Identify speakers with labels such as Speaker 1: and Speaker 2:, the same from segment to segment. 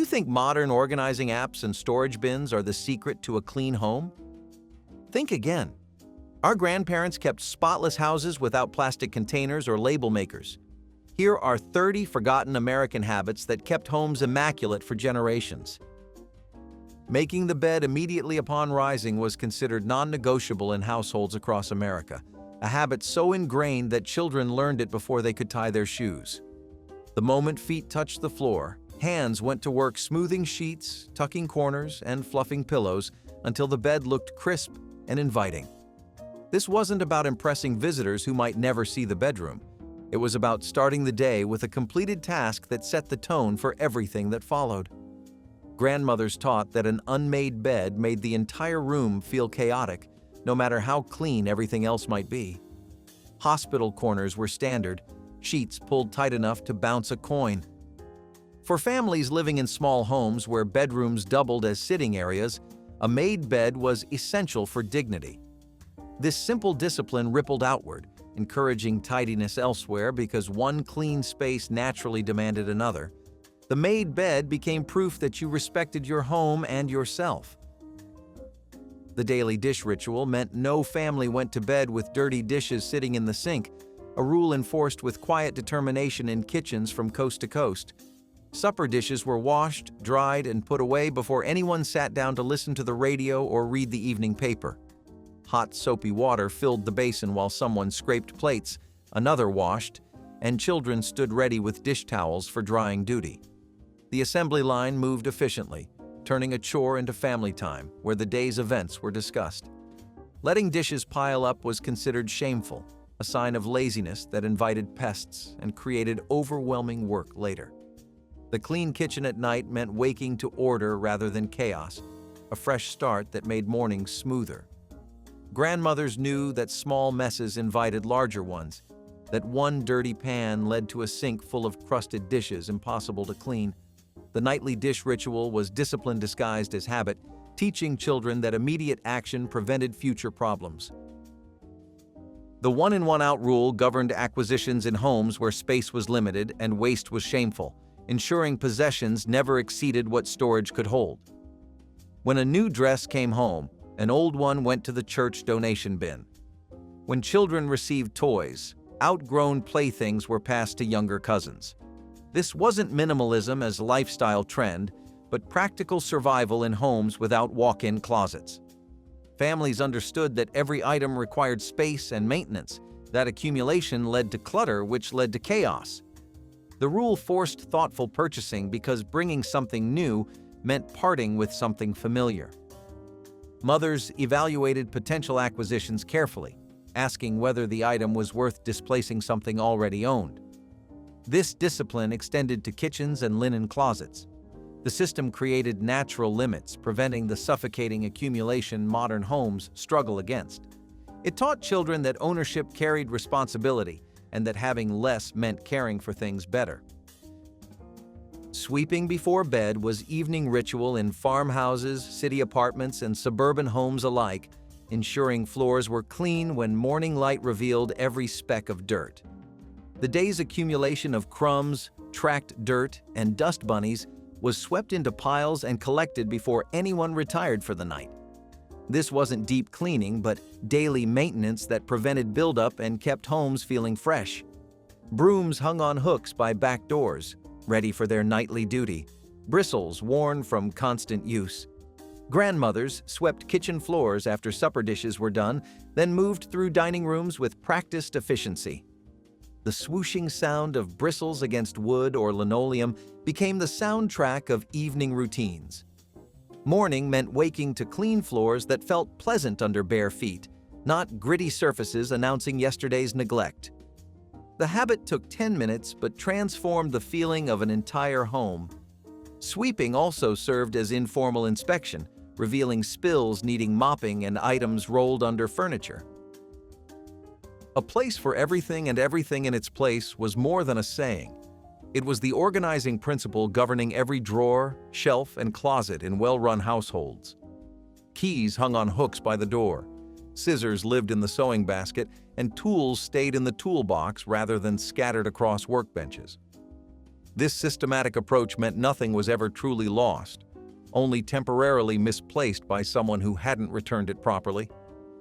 Speaker 1: think modern organizing apps and storage bins are the secret to a clean home? Think again. Our grandparents kept spotless houses without plastic containers or label makers. Here are 30 forgotten American habits that kept homes immaculate for generations. Making the bed immediately upon rising was considered non-negotiable in households across America, a habit so ingrained that children learned it before they could tie their shoes. The moment feet touched the floor, hands went to work smoothing sheets, tucking corners, and fluffing pillows until the bed looked crisp and inviting. This wasn't about impressing visitors who might never see the bedroom. It was about starting the day with a completed task that set the tone for everything that followed. Grandmothers taught that an unmade bed made the entire room feel chaotic, no matter how clean everything else might be. Hospital corners were standard, sheets pulled tight enough to bounce a coin. For families living in small homes where bedrooms doubled as sitting areas, a made bed was essential for dignity. This simple discipline rippled outward, encouraging tidiness elsewhere because one clean space naturally demanded another. The made bed became proof that you respected your home and yourself. The daily dish ritual meant no family went to bed with dirty dishes sitting in the sink, a rule enforced with quiet determination in kitchens from coast to coast. Supper dishes were washed, dried, and put away before anyone sat down to listen to the radio or read the evening paper. Hot, soapy water filled the basin while someone scraped plates, another washed, and children stood ready with dish towels for drying duty. The assembly line moved efficiently, turning a chore into family time, where the day's events were discussed. Letting dishes pile up was considered shameful, a sign of laziness that invited pests and created overwhelming work later. The clean kitchen at night meant waking to order rather than chaos, a fresh start that made mornings smoother. Grandmothers knew that small messes invited larger ones, that one dirty pan led to a sink full of crusted dishes impossible to clean. The nightly dish ritual was discipline disguised as habit, teaching children that immediate action prevented future problems. The one-in, one-out rule governed acquisitions in homes where space was limited and waste was shameful, ensuring possessions never exceeded what storage could hold. When a new dress came home, an old one went to the church donation bin. When children received toys, outgrown playthings were passed to younger cousins. This wasn't minimalism as lifestyle trend, but practical survival in homes without walk-in closets. Families understood that every item required space and maintenance. That accumulation led to clutter, which led to chaos. The rule forced thoughtful purchasing because bringing something new meant parting with something familiar. Mothers evaluated potential acquisitions carefully, asking whether the item was worth displacing something already owned. This discipline extended to kitchens and linen closets. The system created natural limits, preventing the suffocating accumulation modern homes struggle against. It taught children that ownership carried responsibility and that having less meant caring for things better. Sweeping before bed was evening ritual in farmhouses, city apartments, and suburban homes alike, ensuring floors were clean when morning light revealed every speck of dirt. The day's accumulation of crumbs, tracked dirt, and dust bunnies was swept into piles and collected before anyone retired for the night. This wasn't deep cleaning, but daily maintenance that prevented buildup and kept homes feeling fresh. Brooms hung on hooks by back doors, ready for their nightly duty, bristles worn from constant use. Grandmothers swept kitchen floors after supper dishes were done, then moved through dining rooms with practiced efficiency. The swooshing sound of bristles against wood or linoleum became the soundtrack of evening routines. Morning meant waking to clean floors that felt pleasant under bare feet, not gritty surfaces announcing yesterday's neglect. The habit took 10 minutes but transformed the feeling of an entire home. Sweeping also served as informal inspection, revealing spills needing mopping and items rolled under furniture. A place for everything and everything in its place was more than a saying. It was the organizing principle governing every drawer, shelf, and closet in well-run households. Keys hung on hooks by the door. Scissors lived in the sewing basket, and tools stayed in the toolbox rather than scattered across workbenches. This systematic approach meant nothing was ever truly lost, only temporarily misplaced by someone who hadn't returned it properly.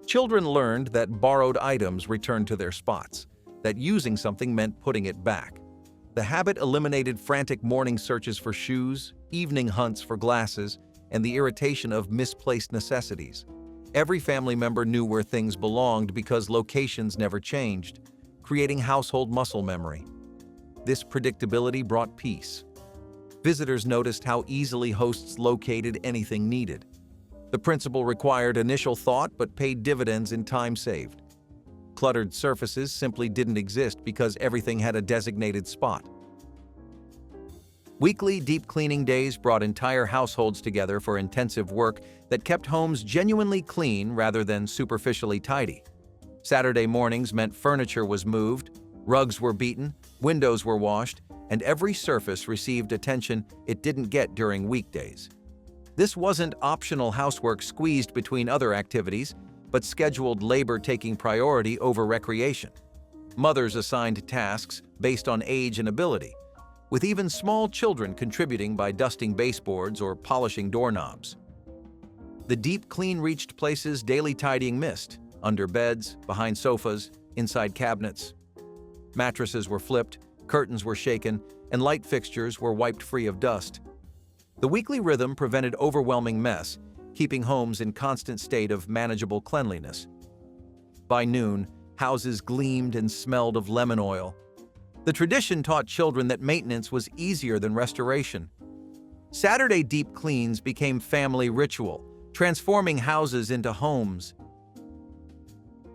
Speaker 1: Children learned that borrowed items returned to their spots, that using something meant putting it back. The habit eliminated frantic morning searches for shoes, evening hunts for glasses, and the irritation of misplaced necessities. Every family member knew where things belonged because locations never changed, creating household muscle memory. This predictability brought peace. Visitors noticed how easily hosts located anything needed. The principle required initial thought but paid dividends in time saved. Cluttered surfaces simply didn't exist because everything had a designated spot. Weekly deep cleaning days brought entire households together for intensive work that kept homes genuinely clean rather than superficially tidy. Saturday mornings meant furniture was moved, rugs were beaten, windows were washed, and every surface received attention it didn't get during weekdays. This wasn't optional housework squeezed between other activities, but scheduled labor taking priority over recreation. Mothers assigned tasks based on age and ability, with even small children contributing by dusting baseboards or polishing doorknobs. The deep clean reached places daily tidying missed, under beds, behind sofas, inside cabinets. Mattresses were flipped, curtains were shaken, and light fixtures were wiped free of dust. The weekly rhythm prevented overwhelming mess, keeping homes in constant state of manageable cleanliness. By noon, houses gleamed and smelled of lemon oil. The tradition taught children that maintenance was easier than restoration. Saturday deep cleans became family ritual, transforming houses into homes.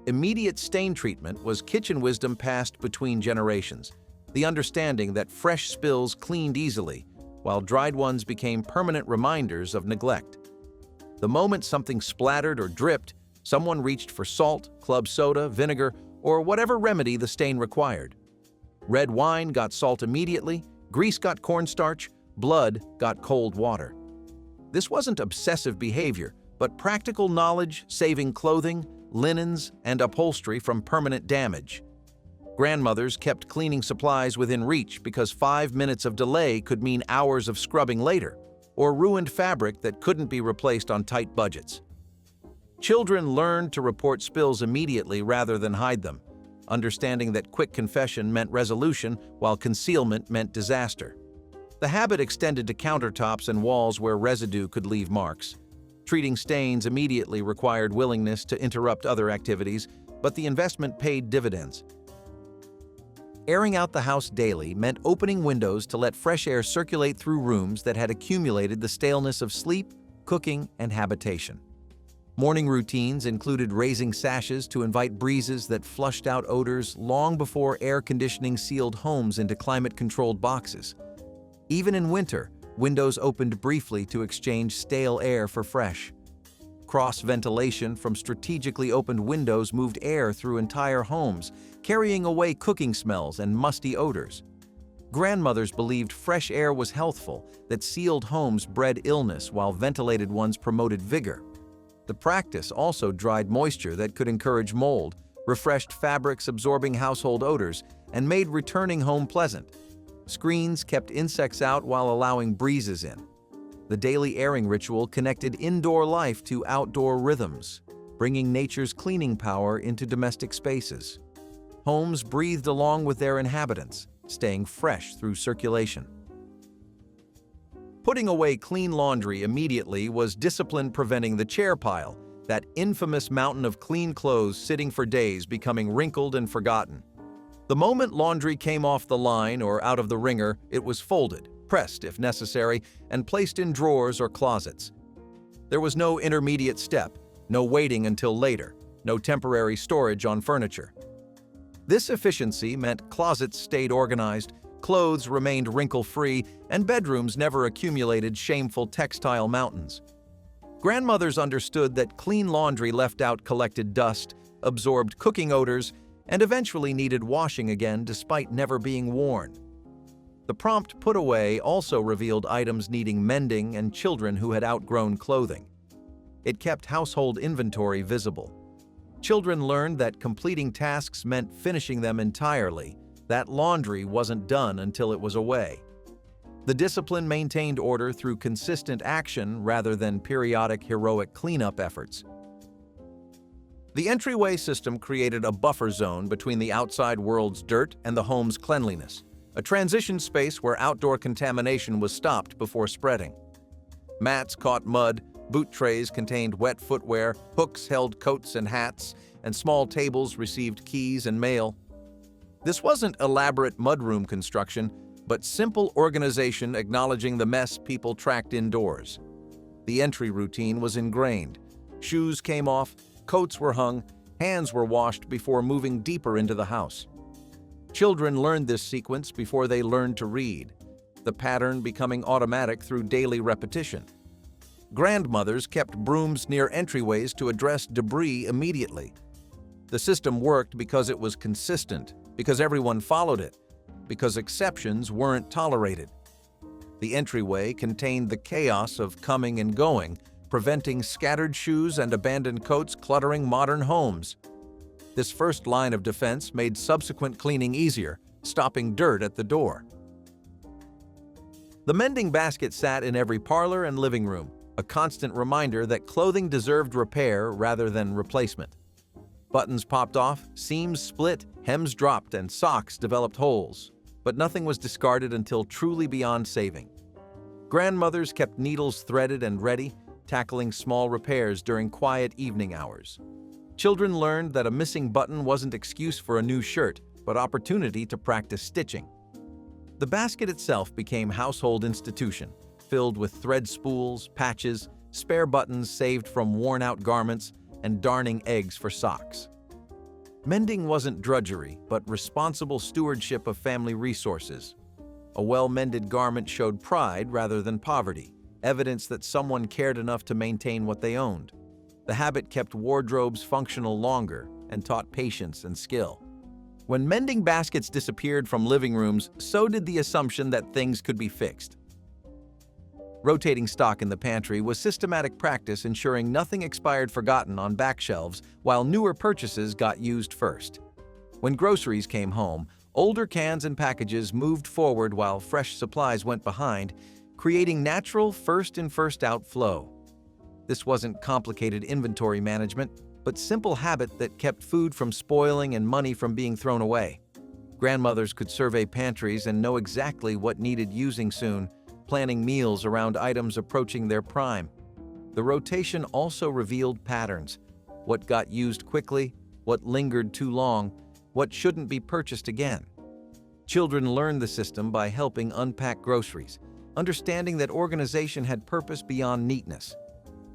Speaker 1: Immediate stain treatment was kitchen wisdom passed between generations, the understanding that fresh spills cleaned easily, while dried ones became permanent reminders of neglect. The moment something splattered or dripped, someone reached for salt, club soda, vinegar, or whatever remedy the stain required. Red wine got salt immediately, grease got cornstarch, blood got cold water. This wasn't obsessive behavior, but practical knowledge saving clothing, linens, and upholstery from permanent damage. Grandmothers kept cleaning supplies within reach because 5 minutes of delay could mean hours of scrubbing later, or ruined fabric that couldn't be replaced on tight budgets. Children learned to report spills immediately rather than hide them, understanding that quick confession meant resolution while concealment meant disaster. The habit extended to countertops and walls where residue could leave marks. Treating stains immediately required willingness to interrupt other activities, but the investment paid dividends. Airing out the house daily meant opening windows to let fresh air circulate through rooms that had accumulated the staleness of sleep, cooking, and habitation. Morning routines included raising sashes to invite breezes that flushed out odors long before air conditioning sealed homes into climate-controlled boxes. Even in winter, windows opened briefly to exchange stale air for fresh. Cross-ventilation from strategically opened windows moved air through entire homes, carrying away cooking smells and musty odors. Grandmothers believed fresh air was healthful, that sealed homes bred illness while ventilated ones promoted vigor. The practice also dried moisture that could encourage mold, refreshed fabrics absorbing household odors, and made returning home pleasant. Screens kept insects out while allowing breezes in. The daily airing ritual connected indoor life to outdoor rhythms, bringing nature's cleaning power into domestic spaces. Homes breathed along with their inhabitants, staying fresh through circulation. Putting away clean laundry immediately was discipline preventing the chair pile, that infamous mountain of clean clothes sitting for days becoming wrinkled and forgotten. The moment laundry came off the line or out of the wringer, it was folded, pressed if necessary, and placed in drawers or closets. There was no intermediate step, no waiting until later, no temporary storage on furniture. This efficiency meant closets stayed organized, clothes remained wrinkle-free, and bedrooms never accumulated shameful textile mountains. Grandmothers understood that clean laundry left out collected dust, absorbed cooking odors, and eventually needed washing again despite never being worn. The prompt put away also revealed items needing mending and children who had outgrown clothing. It kept household inventory visible. Children learned that completing tasks meant finishing them entirely, that laundry wasn't done until it was away. The discipline maintained order through consistent action rather than periodic heroic cleanup efforts. The entryway system created a buffer zone between the outside world's dirt and the home's cleanliness, a transition space where outdoor contamination was stopped before spreading. Mats caught mud, boot trays contained wet footwear, hooks held coats and hats, and small tables received keys and mail. This wasn't elaborate mudroom construction, but simple organization acknowledging the mess people tracked indoors. The entry routine was ingrained. Shoes came off, coats were hung, hands were washed before moving deeper into the house. Children learned this sequence before they learned to read, the pattern becoming automatic through daily repetition. Grandmothers kept brooms near entryways to address debris immediately. The system worked because it was consistent, because everyone followed it, because exceptions weren't tolerated. The entryway contained the chaos of coming and going, preventing scattered shoes and abandoned coats cluttering modern homes. This first line of defense made subsequent cleaning easier, stopping dirt at the door. The mending basket sat in every parlor and living room, a constant reminder that clothing deserved repair rather than replacement. Buttons popped off, seams split, hems dropped, and socks developed holes, but nothing was discarded until truly beyond saving. Grandmothers kept needles threaded and ready, tackling small repairs during quiet evening hours. Children learned that a missing button wasn't excuse for a new shirt, but opportunity to practice stitching. The basket itself became household institution, filled with thread spools, patches, spare buttons saved from worn-out garments, and darning eggs for socks. Mending wasn't drudgery, but responsible stewardship of family resources. A well-mended garment showed pride rather than poverty, evidence that someone cared enough to maintain what they owned. The habit kept wardrobes functional longer and taught patience and skill. When mending baskets disappeared from living rooms, so did the assumption that things could be fixed. Rotating stock in the pantry was systematic practice ensuring nothing expired forgotten on back shelves while newer purchases got used first. When groceries came home, older cans and packages moved forward while fresh supplies went behind, creating natural first-in, first-out flow. This wasn't complicated inventory management, but simple habit that kept food from spoiling and money from being thrown away. Grandmothers could survey pantries and know exactly what needed using soon, planning meals around items approaching their prime. The rotation also revealed patterns: what got used quickly, what lingered too long, what shouldn't be purchased again. Children learned the system by helping unpack groceries, understanding that organization had purpose beyond neatness.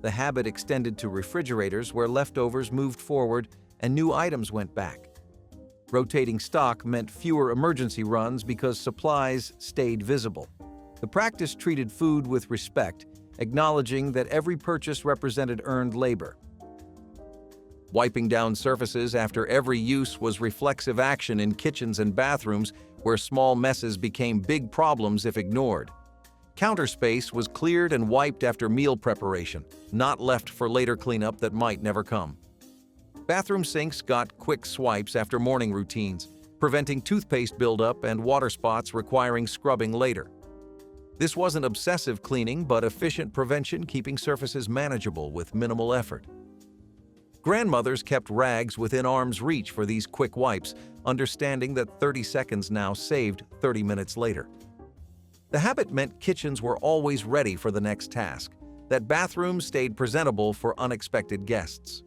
Speaker 1: The habit extended to refrigerators where leftovers moved forward and new items went back. Rotating stock meant fewer emergency runs because supplies stayed visible. The practice treated food with respect, acknowledging that every purchase represented earned labor. Wiping down surfaces after every use was reflexive action in kitchens and bathrooms where small messes became big problems if ignored. Counter space was cleared and wiped after meal preparation, not left for later cleanup that might never come. Bathroom sinks got quick swipes after morning routines, preventing toothpaste buildup and water spots requiring scrubbing later. This wasn't obsessive cleaning, but efficient prevention, keeping surfaces manageable with minimal effort. Grandmothers kept rags within arm's reach for these quick wipes, understanding that 30 seconds now saved 30 minutes later. The habit meant kitchens were always ready for the next task, that bathrooms stayed presentable for unexpected guests.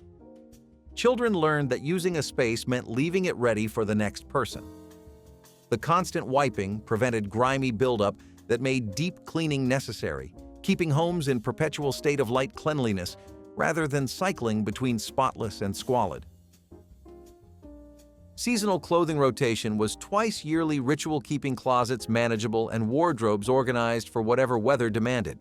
Speaker 1: Children learned that using a space meant leaving it ready for the next person. The constant wiping prevented grimy buildup that made deep cleaning necessary, keeping homes in perpetual state of light cleanliness rather than cycling between spotless and squalid. Seasonal clothing rotation was twice yearly ritual, keeping closets manageable and wardrobes organized for whatever weather demanded.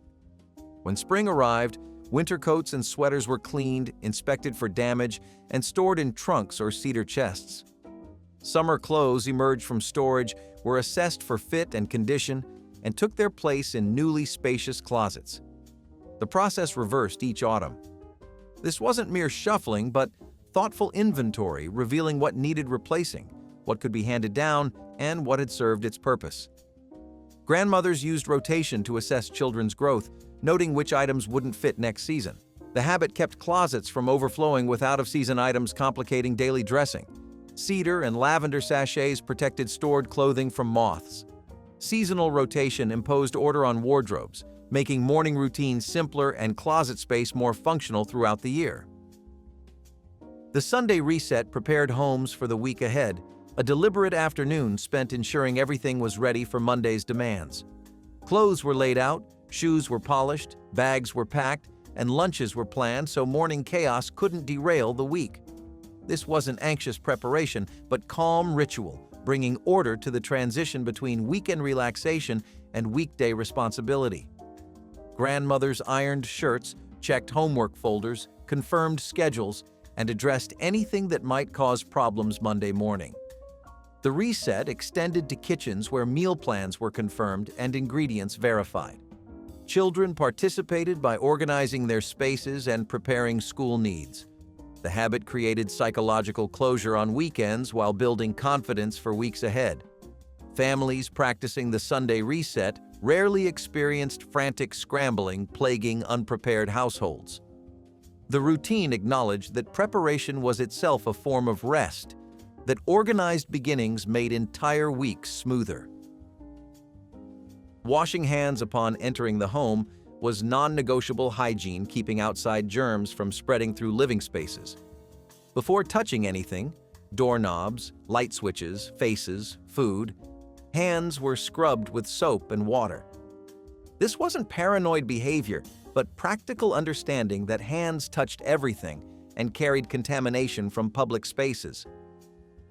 Speaker 1: When spring arrived, winter coats and sweaters were cleaned, inspected for damage, and stored in trunks or cedar chests. Summer clothes emerged from storage, were assessed for fit and condition, and took their place in newly spacious closets. The process reversed each autumn. This wasn't mere shuffling, but thoughtful inventory revealing what needed replacing, what could be handed down, and what had served its purpose. Grandmothers used rotation to assess children's growth, noting which items wouldn't fit next season. The habit kept closets from overflowing with out-of-season items complicating daily dressing. Cedar and lavender sachets protected stored clothing from moths. Seasonal rotation imposed order on wardrobes, making morning routines simpler and closet space more functional throughout the year. The Sunday reset prepared homes for the week ahead, a deliberate afternoon spent ensuring everything was ready for Monday's demands. Clothes were laid out, shoes were polished, bags were packed, and lunches were planned so morning chaos couldn't derail the week. This wasn't anxious preparation, but calm ritual, bringing order to the transition between weekend relaxation and weekday responsibility. Grandmothers ironed shirts, checked homework folders, confirmed schedules, and addressed anything that might cause problems Monday morning. The reset extended to kitchens where meal plans were confirmed and ingredients verified. Children participated by organizing their spaces and preparing school needs. The habit created psychological closure on weekends while building confidence for weeks ahead. Families practicing the Sunday reset rarely experienced frantic scrambling plaguing unprepared households. The routine acknowledged that preparation was itself a form of rest, that organized beginnings made entire weeks smoother. Washing hands upon entering the home was non-negotiable hygiene, keeping outside germs from spreading through living spaces. Before touching anything, doorknobs, light switches, faces, food, hands were scrubbed with soap and water. This wasn't paranoid behavior, but practical understanding that hands touched everything and carried contamination from public spaces.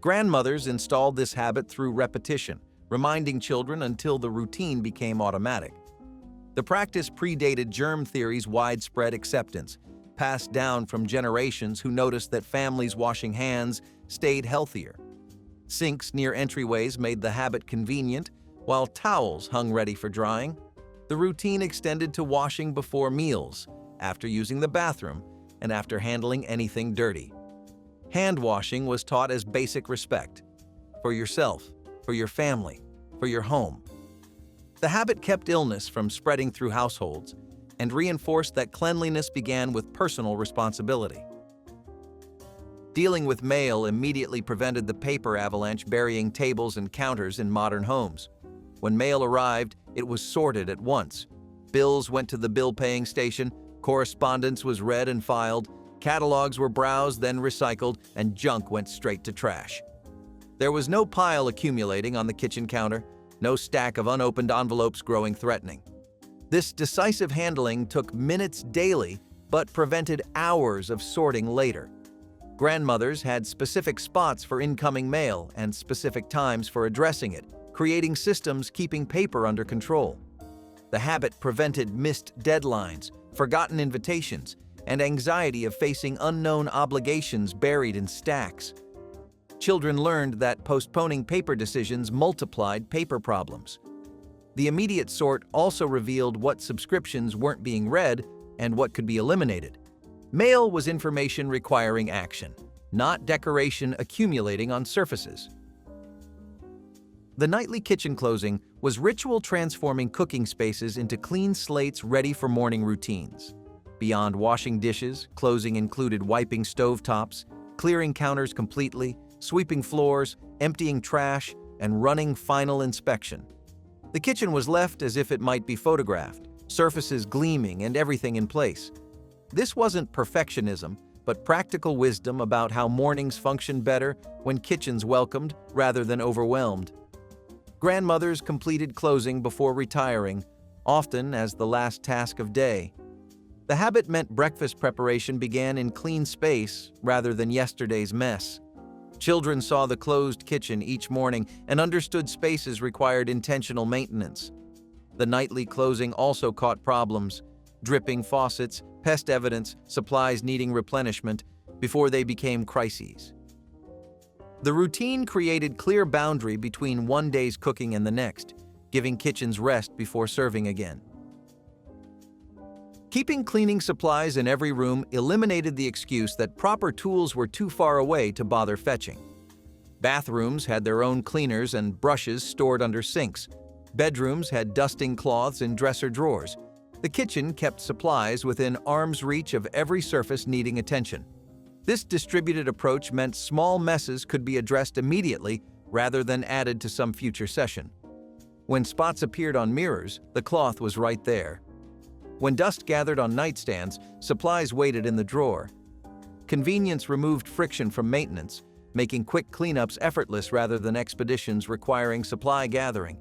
Speaker 1: Grandmothers installed this habit through repetition, reminding children until the routine became automatic. The practice predated germ theory's widespread acceptance, passed down from generations who noticed that families washing hands stayed healthier. Sinks near entryways made the habit convenient, while towels hung ready for drying. The routine extended to washing before meals, after using the bathroom, and after handling anything dirty. Hand washing was taught as basic respect for yourself, for your family, for your home. The habit kept illness from spreading through households and reinforced that cleanliness began with personal responsibility. Dealing with mail immediately prevented the paper avalanche burying tables and counters in modern homes. When mail arrived, it was sorted at once. Bills went to the bill-paying station, correspondence was read and filed, catalogs were browsed, then recycled, and junk went straight to trash. There was no pile accumulating on the kitchen counter, no stack of unopened envelopes growing threatening. This decisive handling took minutes daily, but prevented hours of sorting later. Grandmothers had specific spots for incoming mail and specific times for addressing it, creating systems keeping paper under control. The habit prevented missed deadlines, forgotten invitations, and anxiety of facing unknown obligations buried in stacks. Children learned that postponing paper decisions multiplied paper problems. The immediate sort also revealed what subscriptions weren't being read and what could be eliminated. Mail was information requiring action, not decoration accumulating on surfaces. The nightly kitchen closing was ritual transforming cooking spaces into clean slates ready for morning routines. Beyond washing dishes, closing included wiping stovetops, clearing counters completely, sweeping floors, emptying trash, and running final inspection. The kitchen was left as if it might be photographed, surfaces gleaming and everything in place. This wasn't perfectionism, but practical wisdom about how mornings function better when kitchens welcomed rather than overwhelmed. Grandmothers completed closing before retiring, often as the last task of day. The habit meant breakfast preparation began in clean space rather than yesterday's mess. Children saw the closed kitchen each morning and understood spaces required intentional maintenance. The nightly closing also caught problems, dripping faucets, pest evidence, supplies needing replenishment, before they became crises. The routine created clear boundary between one day's cooking and the next, giving kitchens rest before serving again. Keeping cleaning supplies in every room eliminated the excuse that proper tools were too far away to bother fetching. Bathrooms had their own cleaners and brushes stored under sinks, Bedrooms had dusting cloths in dresser drawers. The kitchen kept supplies within arm's reach of every surface needing attention. This distributed approach meant small messes could be addressed immediately rather than added to some future session. When spots appeared on mirrors, the cloth was right there. When dust gathered on nightstands, supplies waited in the drawer. Convenience removed friction from maintenance, making quick cleanups effortless rather than expeditions requiring supply gathering.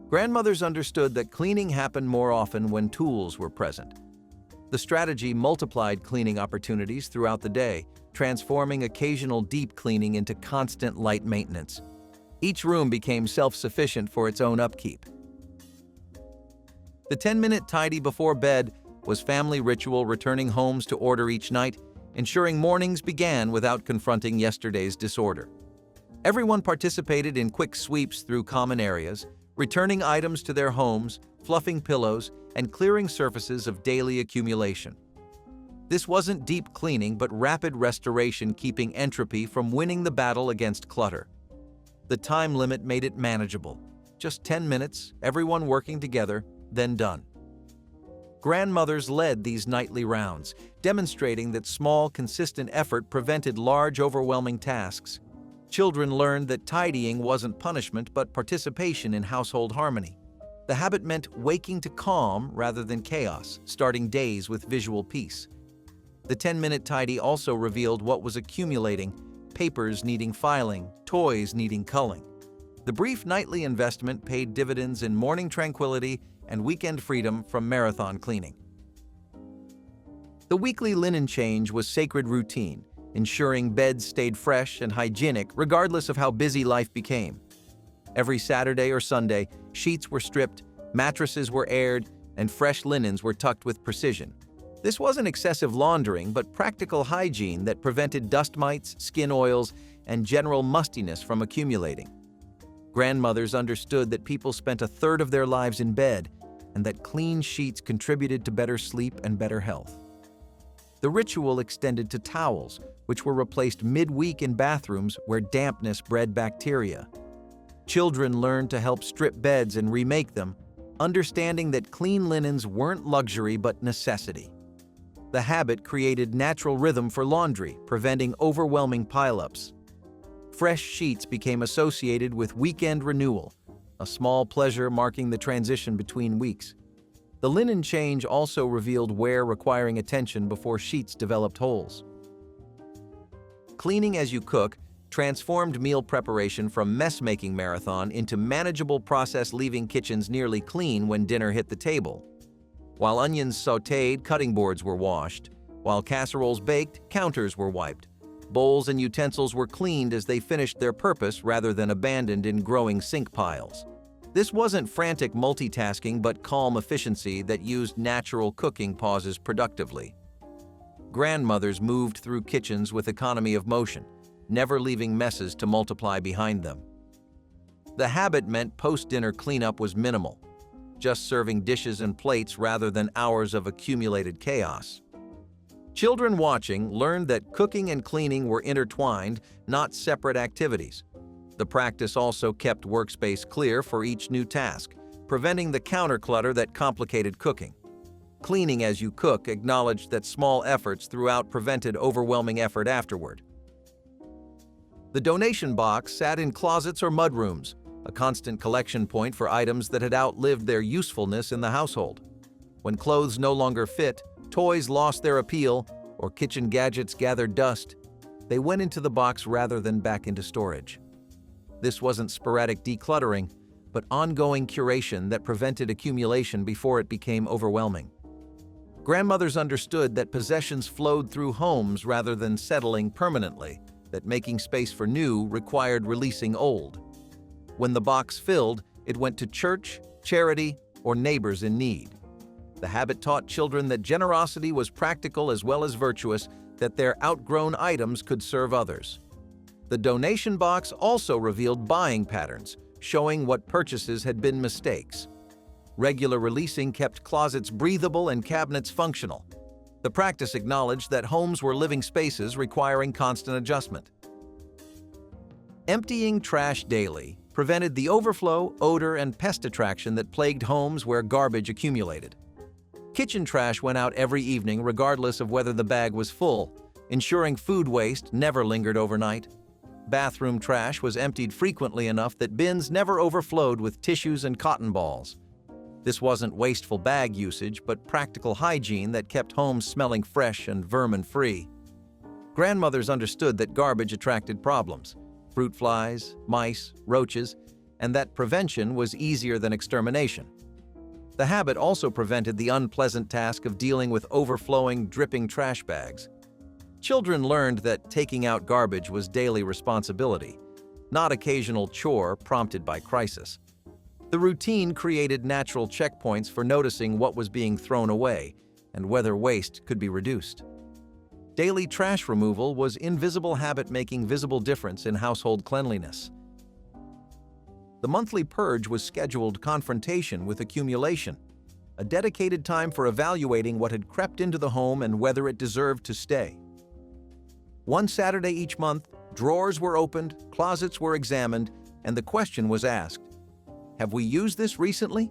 Speaker 1: Grandmothers understood that cleaning happened more often when tools were present. The strategy multiplied cleaning opportunities throughout the day, transforming occasional deep cleaning into constant light maintenance. Each room became self-sufficient for its own upkeep. The 10-minute tidy before bed was family ritual, returning homes to order each night, ensuring mornings began without confronting yesterday's disorder. Everyone participated in quick sweeps through common areas, returning items to their homes, fluffing pillows, and clearing surfaces of daily accumulation. This wasn't deep cleaning, but rapid restoration, keeping entropy from winning the battle against clutter. The time limit made it manageable. Just 10 minutes, everyone working together, then done. Grandmothers led these nightly rounds, demonstrating that small, consistent effort prevented large, overwhelming tasks. Children learned that tidying wasn't punishment but participation in household harmony. The habit meant waking to calm rather than chaos, starting days with visual peace. The 10-minute tidy also revealed what was accumulating: papers needing filing, toys needing culling. The brief nightly investment paid dividends in morning tranquility and weekend freedom from marathon cleaning. The weekly linen change was sacred routine, ensuring beds stayed fresh and hygienic regardless of how busy life became. Every Saturday or Sunday, sheets were stripped, mattresses were aired, and fresh linens were tucked with precision. This wasn't excessive laundering, but practical hygiene that prevented dust mites, skin oils, and general mustiness from accumulating. Grandmothers understood that people spent a third of their lives in bed, and that clean sheets contributed to better sleep and better health. The ritual extended to towels, which were replaced midweek in bathrooms where dampness bred bacteria. Children learned to help strip beds and remake them, understanding that clean linens weren't luxury but necessity. The habit created natural rhythm for laundry, preventing overwhelming pileups. Fresh sheets became associated with weekend renewal, a small pleasure marking the transition between weeks. The linen change also revealed wear requiring attention before sheets developed holes. Cleaning as you cook transformed meal preparation from mess-making marathon into manageable process, leaving kitchens nearly clean when dinner hit the table. While onions sautéed, cutting boards were washed. While casseroles baked, counters were wiped. Bowls and utensils were cleaned as they finished their purpose rather than abandoned in growing sink piles. This wasn't frantic multitasking but calm efficiency that used natural cooking pauses productively. Grandmothers moved through kitchens with economy of motion, never leaving messes to multiply behind them. The habit meant post-dinner cleanup was minimal, just serving dishes and plates rather than hours of accumulated chaos. Children watching learned that cooking and cleaning were intertwined, not separate activities. The practice also kept workspace clear for each new task, preventing the counter clutter that complicated cooking. Cleaning as you cook acknowledged that small efforts throughout prevented overwhelming effort afterward. The donation box sat in closets or mudrooms, a constant collection point for items that had outlived their usefulness in the household. When clothes no longer fit, toys lost their appeal, or kitchen gadgets gathered dust, they went into the box rather than back into storage. This wasn't sporadic decluttering, but ongoing curation that prevented accumulation before it became overwhelming. Grandmothers understood that possessions flowed through homes rather than settling permanently, that making space for new required releasing old. When the box filled, it went to church, charity, or neighbors in need. The habit taught children that generosity was practical as well as virtuous, that their outgrown items could serve others. The donation box also revealed buying patterns, showing what purchases had been mistakes. Regular releasing kept closets breathable and cabinets functional. The practice acknowledged that homes were living spaces requiring constant adjustment. Emptying trash daily prevented the overflow, odor, and pest attraction that plagued homes where garbage accumulated. Kitchen trash went out every evening regardless of whether the bag was full, ensuring food waste never lingered overnight. Bathroom trash was emptied frequently enough that bins never overflowed with tissues and cotton balls. This wasn't wasteful bag usage, but practical hygiene that kept homes smelling fresh and vermin-free. Grandmothers understood that garbage attracted problems, fruit flies, mice, roaches, and that prevention was easier than extermination. The habit also prevented the unpleasant task of dealing with overflowing, dripping trash bags. Children learned that taking out garbage was daily responsibility, not occasional chore prompted by crisis. The routine created natural checkpoints for noticing what was being thrown away and whether waste could be reduced. Daily trash removal was invisible habit making visible difference in household cleanliness. The monthly purge was scheduled confrontation with accumulation, a dedicated time for evaluating what had crept into the home and whether it deserved to stay. One Saturday each month, drawers were opened, closets were examined, and the question was asked, "Have we used this recently?"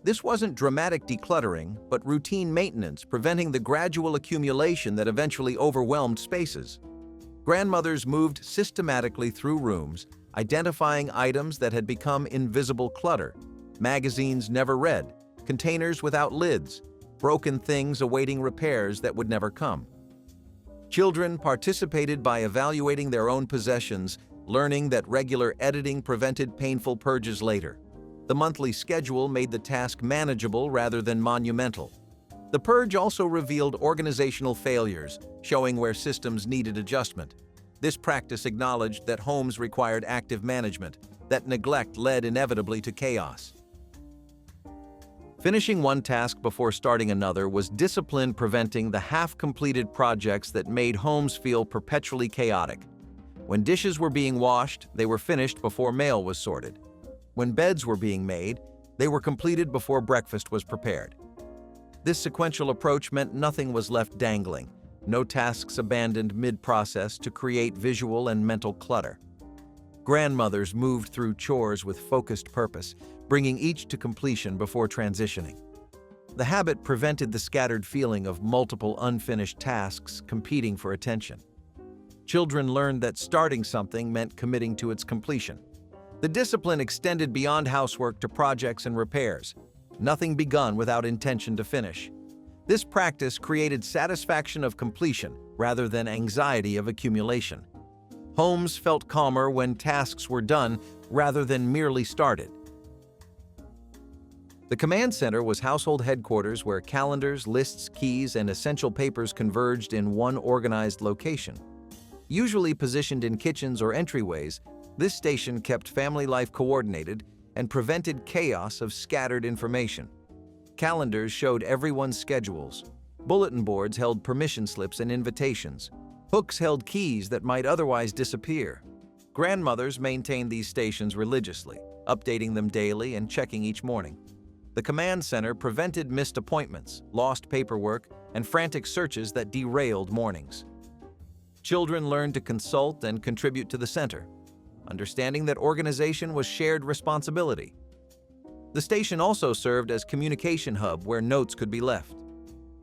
Speaker 1: This wasn't dramatic decluttering, but routine maintenance, preventing the gradual accumulation that eventually overwhelmed spaces. Grandmothers moved systematically through rooms, identifying items that had become invisible clutter, magazines never read, containers without lids, broken things awaiting repairs that would never come. Children participated by evaluating their own possessions, learning that regular editing prevented painful purges later. The monthly schedule made the task manageable rather than monumental. The purge also revealed organizational failures, showing where systems needed adjustment. This practice acknowledged that homes required active management, that neglect led inevitably to chaos. Finishing one task before starting another was discipline, preventing the half-completed projects that made homes feel perpetually chaotic. When dishes were being washed, they were finished before mail was sorted. When beds were being made, they were completed before breakfast was prepared. This sequential approach meant nothing was left dangling, no tasks abandoned mid-process to create visual and mental clutter. Grandmothers moved through chores with focused purpose, bringing each to completion before transitioning. The habit prevented the scattered feeling of multiple unfinished tasks competing for attention. Children learned that starting something meant committing to its completion. The discipline extended beyond housework to projects and repairs. Nothing begun without intention to finish. This practice created satisfaction of completion rather than anxiety of accumulation. Homes felt calmer when tasks were done rather than merely started. The command center was household headquarters where calendars, lists, keys, and essential papers converged in one organized location. Usually positioned in kitchens or entryways, this station kept family life coordinated and prevented chaos of scattered information. Calendars showed everyone's schedules. Bulletin boards held permission slips and invitations. Hooks held keys that might otherwise disappear. Grandmothers maintained these stations religiously, updating them daily and checking each morning. The command center prevented missed appointments, lost paperwork, and frantic searches that derailed mornings. Children learned to consult and contribute to the center, understanding that organization was shared responsibility. The station also served as communication hub where notes could be left.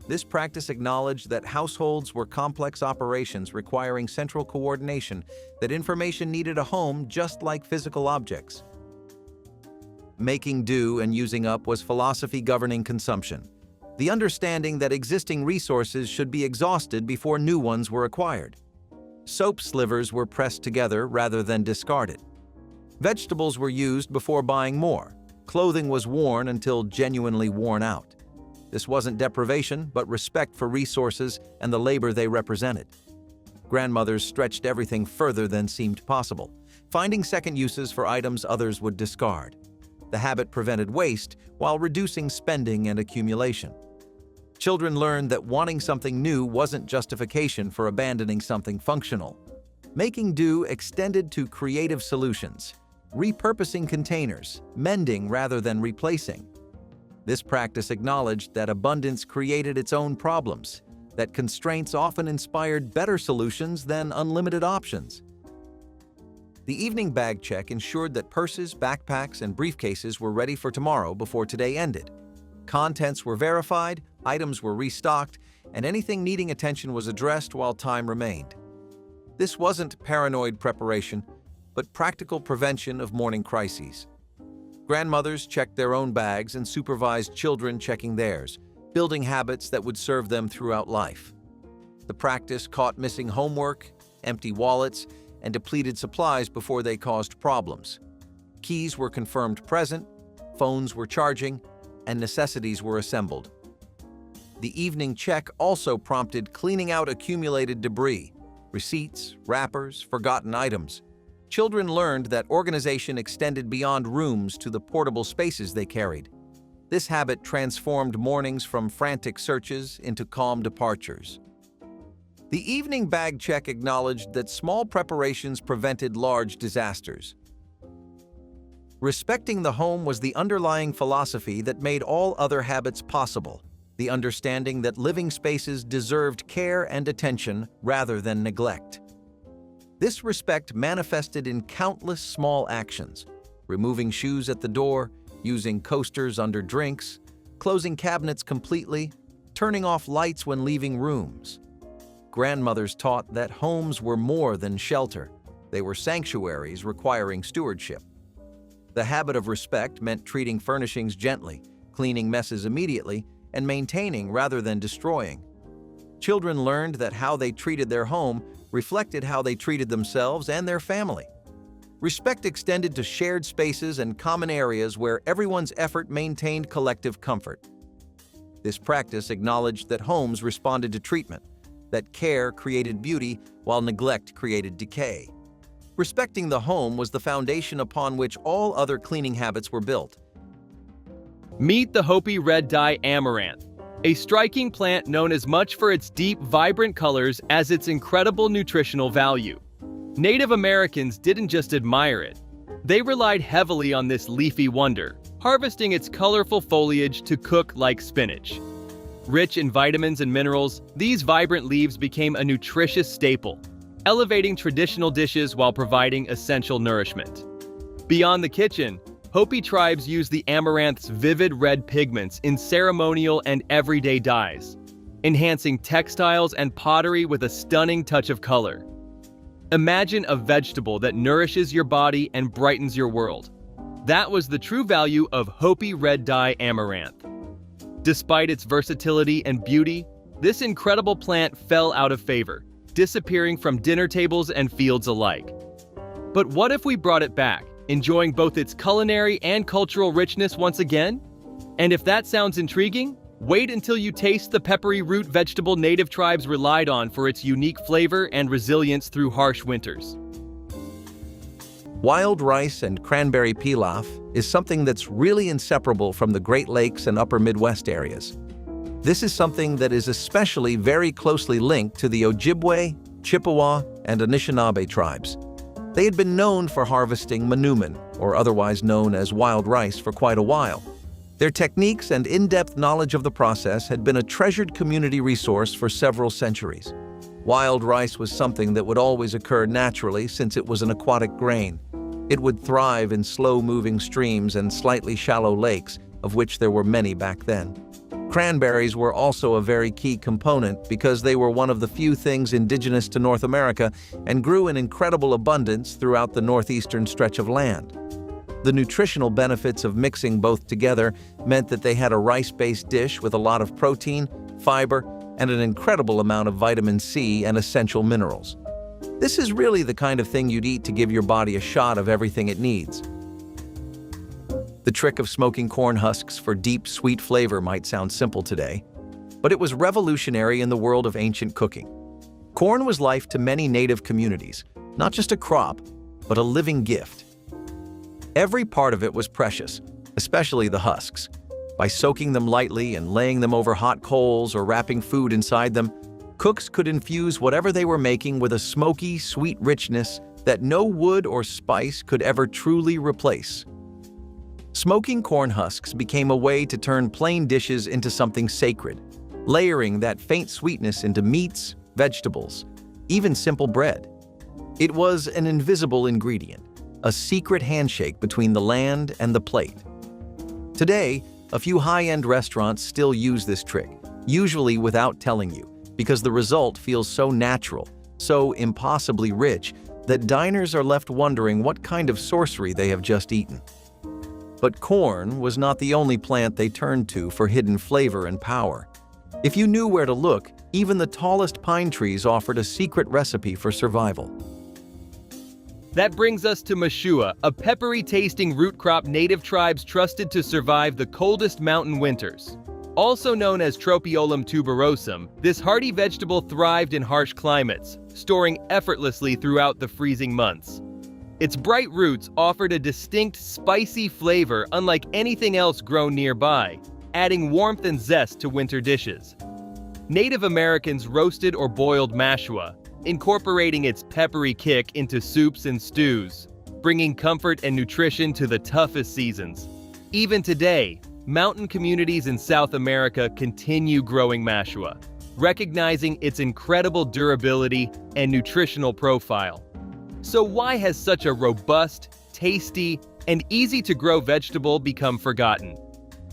Speaker 1: This practice acknowledged that households were complex operations requiring central coordination, that information needed a home just like physical objects. Making do and using up was philosophy governing consumption, the understanding that existing resources should be exhausted before new ones were acquired. Soap slivers were pressed together rather than discarded. Vegetables were used before buying more. Clothing was worn until genuinely worn out. This wasn't deprivation, but respect for resources and the labor they represented. Grandmothers stretched everything further than seemed possible, finding second uses for items others would discard. The habit prevented waste while reducing spending and accumulation. Children learned that wanting something new wasn't justification for abandoning something functional. Making do extended to creative solutions, repurposing containers, mending rather than replacing. This practice acknowledged that abundance created its own problems, that constraints often inspired better solutions than unlimited options. The evening bag check ensured that purses, backpacks, and briefcases were ready for tomorrow before today ended. Contents were verified, items were restocked, and anything needing attention was addressed while time remained. This wasn't paranoid preparation, but practical prevention of morning crises. Grandmothers checked their own bags and supervised children checking theirs, building habits that would serve them throughout life. The practice caught missing homework, empty wallets, and depleted supplies before they caused problems. Keys were confirmed present, phones were charging, and necessities were assembled. The evening check also prompted cleaning out accumulated debris, receipts, wrappers, forgotten items. Children learned that organization extended beyond rooms to the portable spaces they carried. This habit transformed mornings from frantic searches into calm departures. The evening bag check acknowledged that small preparations prevented large disasters. Respecting the home was the underlying philosophy that made all other habits possible, the understanding that living spaces deserved care and attention rather than neglect. This respect manifested in countless small actions: removing shoes at the door, using coasters under drinks, closing cabinets completely, turning off lights when leaving rooms. Grandmothers taught that homes were more than shelter. They were sanctuaries requiring stewardship. The habit of respect meant treating furnishings gently, cleaning messes immediately, and maintaining rather than destroying. Children learned that how they treated their home reflected how they treated themselves and their family. Respect extended to shared spaces and common areas where everyone's effort maintained collective comfort. This practice acknowledged that homes responded to treatment, that care created beauty while neglect created decay. Respecting the home was the foundation upon which all other cleaning habits were built.
Speaker 2: Meet the Hopi red dye amaranth, a striking plant known as much for its deep, vibrant colors as its incredible nutritional value. Native Americans didn't just admire it. They relied heavily on this leafy wonder, harvesting its colorful foliage to cook like spinach. Rich in vitamins and minerals, these vibrant leaves became a nutritious staple, elevating traditional dishes while providing essential nourishment. Beyond the kitchen, Hopi tribes use the amaranth's vivid red pigments in ceremonial and everyday dyes, enhancing textiles and pottery with a stunning touch of color. Imagine a vegetable that nourishes your body and brightens your world. That was the true value of Hopi red dye amaranth. Despite its versatility and beauty, this incredible plant fell out of favor, disappearing from dinner tables and fields alike. But what if we brought it back, enjoying both its culinary and cultural richness once again? And if that sounds intriguing, wait until you taste the peppery root vegetable native tribes relied on for its unique flavor and resilience through harsh winters.
Speaker 1: Wild rice and cranberry pilaf is something that's really inseparable from the Great Lakes and Upper Midwest areas. This is something that is especially very closely linked to the Ojibwe, Chippewa, and Anishinaabe tribes. They had been known for harvesting manoomin, or otherwise known as wild rice, for quite a while. Their techniques and in-depth knowledge of the process had been a treasured community resource for several centuries. Wild rice was something that would always occur naturally since it was an aquatic grain. It would thrive in slow-moving streams and slightly shallow lakes, of which there were many back then. Cranberries were also a very key component because they were one of the few things indigenous to North America and grew in incredible abundance throughout the northeastern stretch of land. The nutritional benefits of mixing both together meant that they had a rice-based dish with a lot of protein, fiber, and an incredible amount of vitamin C and essential minerals. This is really the kind of thing you'd eat to give your body a shot of everything it needs. The trick of smoking corn husks for deep, sweet flavor might sound simple today, but it was revolutionary in the world of ancient cooking. Corn was life to many native communities, not just a crop, but a living gift. Every part of it was precious, especially the husks. By soaking them lightly and laying them over hot coals or wrapping food inside them, cooks could infuse whatever they were making with a smoky, sweet richness that no wood or spice could ever truly replace. Smoking corn husks became a way to turn plain dishes into something sacred, layering that faint sweetness into meats, vegetables, even simple bread. It was an invisible ingredient, a secret handshake between the land and the plate. Today, a few high-end restaurants still use this trick, usually without telling you, because the result feels so natural, so impossibly rich, that diners are left wondering what kind of sorcery they have just eaten. But corn was not the only plant they turned to for hidden flavor and power. If you knew where to look, even the tallest pine trees offered a secret recipe for survival.
Speaker 2: That brings us to Mashua, a peppery-tasting root crop native tribes trusted to survive the coldest mountain winters. Also known as Tropiolum tuberosum, this hardy vegetable thrived in harsh climates, storing effortlessly throughout the freezing months. Its bright roots offered a distinct, spicy flavor unlike anything else grown nearby, adding warmth and zest to winter dishes. Native Americans roasted or boiled Mashua, incorporating its peppery kick into soups and stews, bringing comfort and nutrition to the toughest seasons. Even today, mountain communities in South America continue growing Mashua, recognizing its incredible durability and nutritional profile. So why has such a robust, tasty, and easy-to-grow vegetable become forgotten?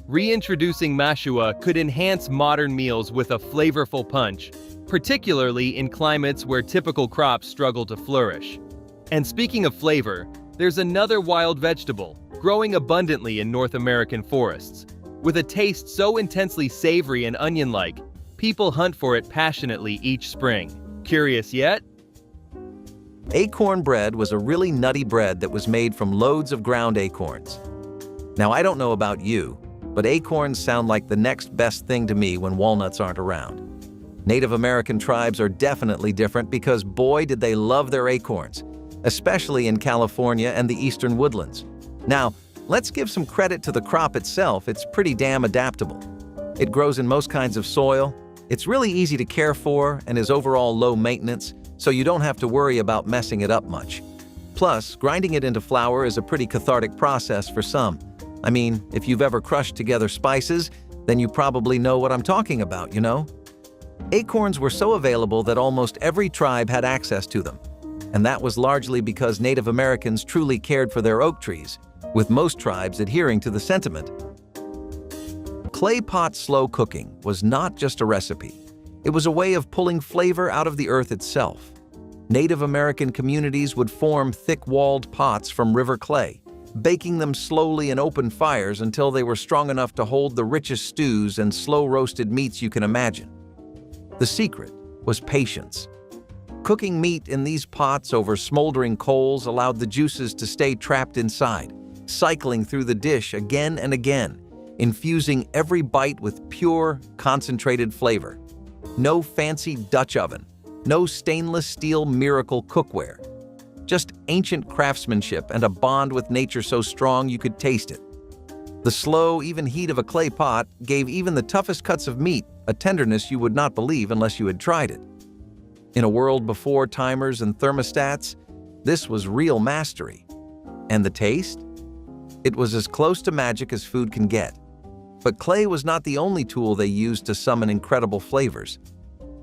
Speaker 2: Reintroducing Mashua could enhance modern meals with a flavorful punch, particularly in climates where typical crops struggle to flourish. And speaking of flavor, there's another wild vegetable, growing abundantly in North American forests. With a taste so intensely savory and onion-like, people hunt for it passionately each spring. Curious yet?
Speaker 1: Acorn bread was a really nutty bread that was made from loads of ground acorns. Now, I don't know about you, but acorns sound like the next best thing to me when walnuts aren't around. Native American tribes are definitely different because boy did they love their acorns, especially in California and the eastern woodlands. Now, let's give some credit to the crop itself. It's pretty damn adaptable. It grows in most kinds of soil, it's really easy to care for, and is overall low maintenance, so you don't have to worry about messing it up much. Plus, grinding it into flour is a pretty cathartic process for some. I mean, if you've ever crushed together spices, then you probably know what I'm talking about, you know? Acorns were so available that almost every tribe had access to them, and that was largely because Native Americans truly cared for their oak trees, with most tribes adhering to the sentiment. Clay pot slow cooking was not just a recipe. It was a way of pulling flavor out of the earth itself. Native American communities would form thick-walled pots from river clay, baking them slowly in open fires until they were strong enough to hold the richest stews and slow-roasted meats you can imagine. The secret was patience. Cooking meat in these pots over smoldering coals allowed the juices to stay trapped inside, cycling through the dish again and again, infusing every bite with pure, concentrated flavor. No fancy Dutch oven, no stainless steel miracle cookware. Just ancient craftsmanship and a bond with nature so strong you could taste it. The slow, even heat of a clay pot gave even the toughest cuts of meat a tenderness you would not believe unless you had tried it. In a world before timers and thermostats, this was real mastery. And the taste? It was as close to magic as food can get. But clay was not the only tool they used to summon incredible flavors.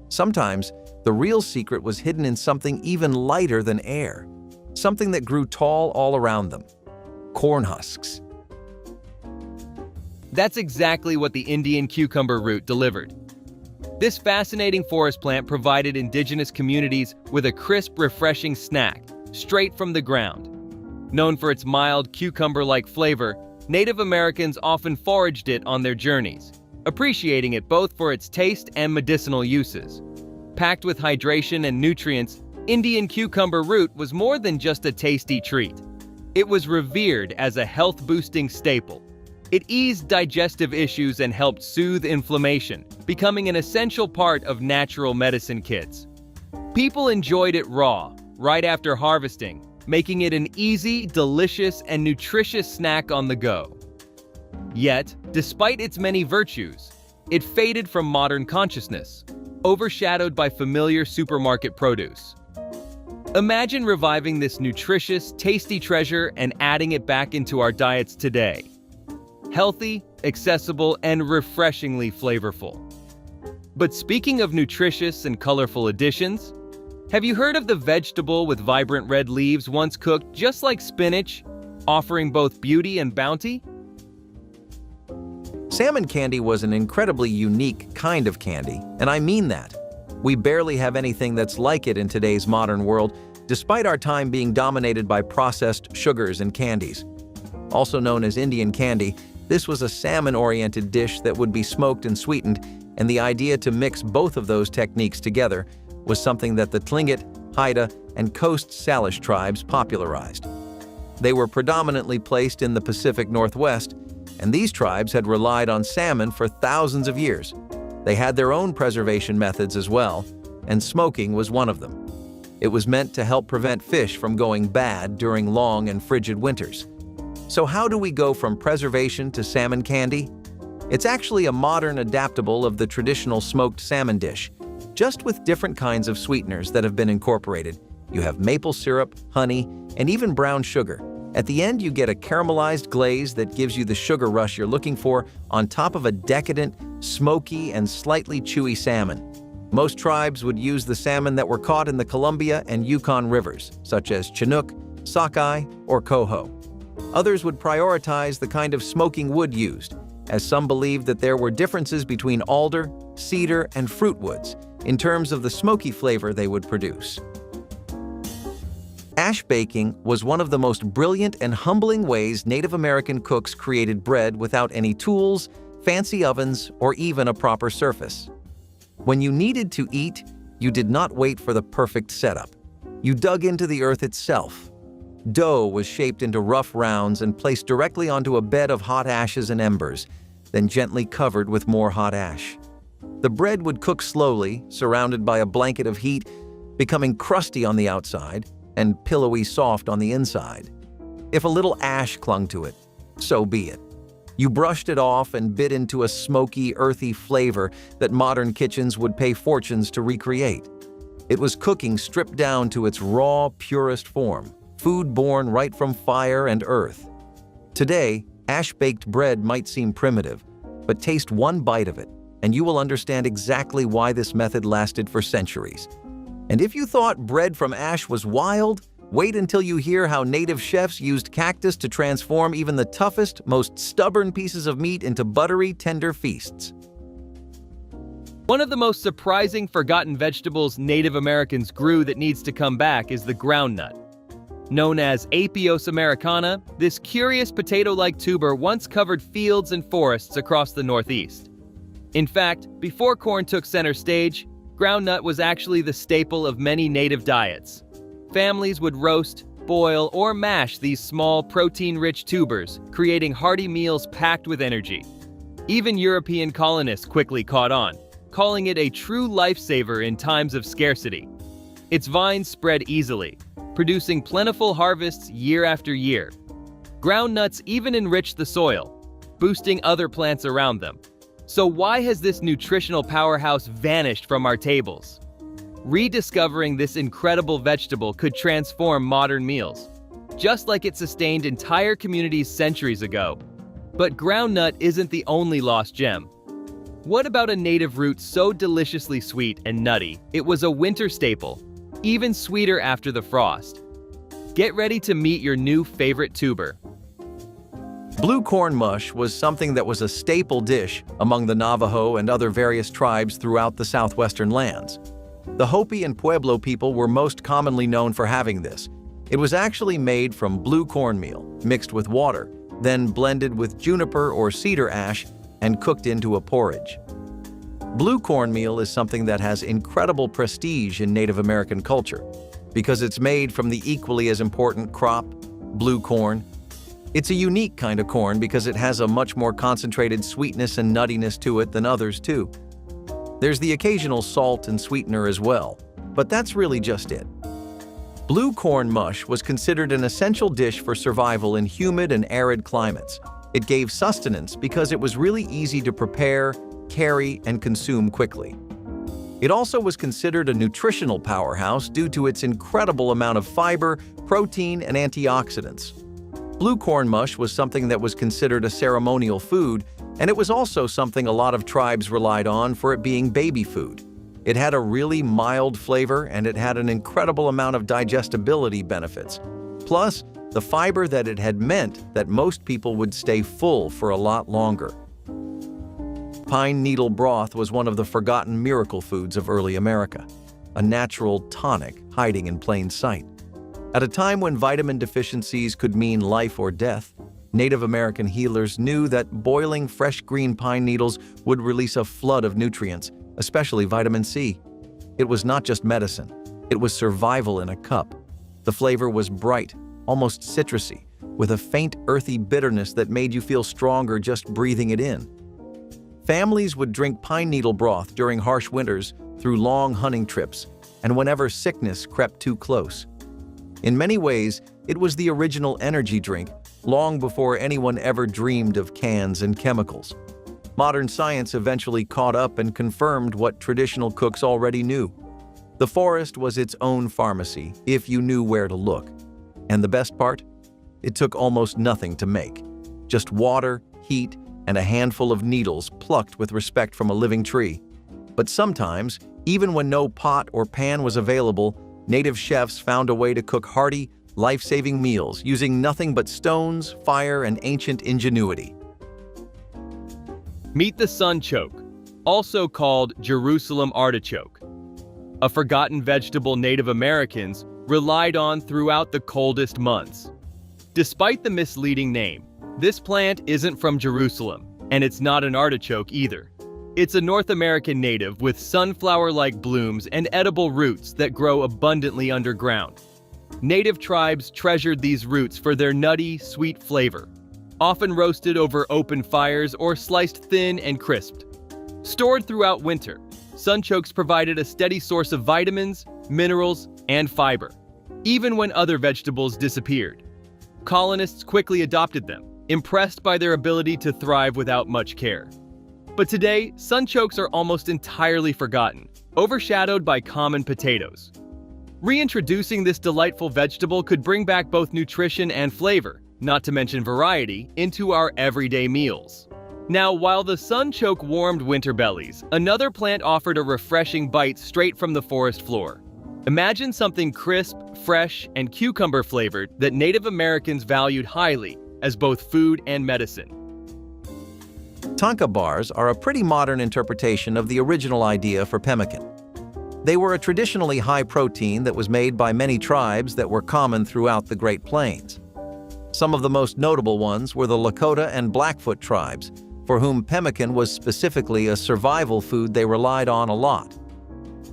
Speaker 1: Sometimes, the real secret was hidden in something even lighter than air, something that grew tall all around them: corn husks.
Speaker 2: That's exactly what the Indian cucumber root delivered. This fascinating forest plant provided indigenous communities with a crisp, refreshing snack, straight from the ground. Known for its mild, cucumber-like flavor, Native Americans often foraged it on their journeys, appreciating it both for its taste and medicinal uses. Packed with hydration and nutrients, Indian cucumber root was more than just a tasty treat. It was revered as a health-boosting staple. It eased digestive issues and helped soothe inflammation, becoming an essential part of natural medicine kits. People enjoyed it raw, right after harvesting, making it an easy, delicious, and nutritious snack on the go. Yet, despite its many virtues, it faded from modern consciousness, overshadowed by familiar supermarket produce. Imagine reviving this nutritious, tasty treasure and adding it back into our diets today. Healthy, accessible, and refreshingly flavorful. But speaking of nutritious and colorful additions, Have you heard of the vegetable with vibrant red leaves once cooked just like spinach, offering both beauty and bounty?
Speaker 1: Salmon candy was an incredibly unique kind of candy, and I mean that. We barely have anything that's like it in today's modern world, despite our time being dominated by processed sugars and candies. Also known as Indian candy, this was a salmon-oriented dish that would be smoked and sweetened, and the idea to mix both of those techniques together was something that the Tlingit, Haida, and Coast Salish tribes popularized. They were predominantly placed in the Pacific Northwest, and these tribes had relied on salmon for thousands of years. They had their own preservation methods as well, and smoking was one of them. It was meant to help prevent fish from going bad during long and frigid winters. So how do we go from preservation to salmon candy? It's actually a modern adaptable of the traditional smoked salmon dish, just with different kinds of sweeteners that have been incorporated. You have maple syrup, honey, and even brown sugar. At the end, you get a caramelized glaze that gives you the sugar rush you're looking for on top of a decadent, smoky, and slightly chewy salmon. Most tribes would use the salmon that were caught in the Columbia and Yukon rivers, such as Chinook, Sockeye, or Coho. Others would prioritize the kind of smoking wood used, as some believed that there were differences between alder, cedar, and fruit woods in terms of the smoky flavor they would produce. Ash baking was one of the most brilliant and humbling ways Native American cooks created bread without any tools, fancy ovens, or even a proper surface. When you needed to eat, you did not wait for the perfect setup. You dug into the earth itself. Dough was shaped into rough rounds and placed directly onto a bed of hot ashes and embers, then gently covered with more hot ash. The bread would cook slowly, surrounded by a blanket of heat, becoming crusty on the outside and pillowy soft on the inside. If a little ash clung to it, so be it. You brushed it off and bit into a smoky, earthy flavor that modern kitchens would pay fortunes to recreate. It was cooking stripped down to its raw, purest form, food born right from fire and earth. Today, ash-baked bread might seem primitive, but taste one bite of it, and you will understand exactly why this method lasted for centuries. And if you thought bread from ash was wild, wait until you hear how native chefs used cactus to transform even the toughest, most stubborn pieces of meat into buttery, tender feasts.
Speaker 2: One of the most surprising forgotten vegetables Native Americans grew that needs to come back is the groundnut. Known as Apios americana, this curious potato-like tuber once covered fields and forests across the Northeast. In fact, before corn took center stage, groundnut was actually the staple of many native diets. Families would roast, boil, or mash these small, protein-rich tubers, creating hearty meals packed with energy. Even European colonists quickly caught on, calling it a true lifesaver in times of scarcity. Its vines spread easily, producing plentiful harvests year after year. Groundnuts even enrich the soil, boosting other plants around them. So why has this nutritional powerhouse vanished from our tables? Rediscovering this incredible vegetable could transform modern meals, just like it sustained entire communities centuries ago. But groundnut isn't the only lost gem. What about a native root so deliciously sweet and nutty, it was a winter staple, even sweeter after the frost? Get ready to meet your new favorite tuber.
Speaker 1: Blue corn mush was something that was a staple dish among the Navajo and other various tribes throughout the southwestern lands. The Hopi and Pueblo people were most commonly known for having this. It was actually made from blue cornmeal, mixed with water, then blended with juniper or cedar ash and cooked into a porridge. Blue cornmeal is something that has incredible prestige in Native American culture because it's made from the equally as important crop, blue corn. It's a unique kind of corn because it has a much more concentrated sweetness and nuttiness to it than others too. There's the occasional salt and sweetener as well, but that's really just it. Blue corn mush was considered an essential dish for survival in humid and arid climates. It gave sustenance because it was really easy to prepare, carry, and consume quickly. It also was considered a nutritional powerhouse due to its incredible amount of fiber, protein, and antioxidants. Blue corn mush was something that was considered a ceremonial food, and it was also something a lot of tribes relied on for it being baby food. It had a really mild flavor and it had an incredible amount of digestibility benefits. Plus, the fiber that it had meant that most people would stay full for a lot longer. Pine needle broth was one of the forgotten miracle foods of early America, a natural tonic hiding in plain sight. At a time when vitamin deficiencies could mean life or death, Native American healers knew that boiling fresh green pine needles would release a flood of nutrients, especially vitamin C. It was not just medicine, it was survival in a cup. The flavor was bright, almost citrusy, with a faint earthy bitterness that made you feel stronger just breathing it in. Families would drink pine needle broth during harsh winters through long hunting trips and whenever sickness crept too close. In many ways, it was the original energy drink, long before anyone ever dreamed of cans and chemicals. Modern science eventually caught up and confirmed what traditional cooks already knew. The forest was its own pharmacy, if you knew where to look. And the best part? It took almost nothing to make. Just water, heat, and a handful of needles plucked with respect from a living tree. But sometimes, even when no pot or pan was available, native chefs found a way to cook hearty, life-saving meals using nothing but stones, fire, and ancient ingenuity.
Speaker 2: Meet the sunchoke, also called Jerusalem artichoke, a forgotten vegetable Native Americans relied on throughout the coldest months. Despite the misleading name, this plant isn't from Jerusalem, and it's not an artichoke either. It's a North American native with sunflower-like blooms and edible roots that grow abundantly underground. Native tribes treasured these roots for their nutty, sweet flavor, often roasted over open fires or sliced thin and crisped. Stored throughout winter, sunchokes provided a steady source of vitamins, minerals, and fiber, even when other vegetables disappeared. Colonists quickly adopted them, impressed by their ability to thrive without much care. But today, sunchokes are almost entirely forgotten, overshadowed by common potatoes. Reintroducing this delightful vegetable could bring back both nutrition and flavor, not to mention variety, into our everyday meals. Now, while the sunchoke warmed winter bellies, another plant offered a refreshing bite straight from the forest floor. Imagine something crisp, fresh, and cucumber-flavored that Native Americans valued highly as both food and medicine.
Speaker 1: Tonka bars are a pretty modern interpretation of the original idea for pemmican. They were a traditionally high protein that was made by many tribes that were common throughout the Great Plains. Some of the most notable ones were the Lakota and Blackfoot tribes, for whom pemmican was specifically a survival food they relied on a lot.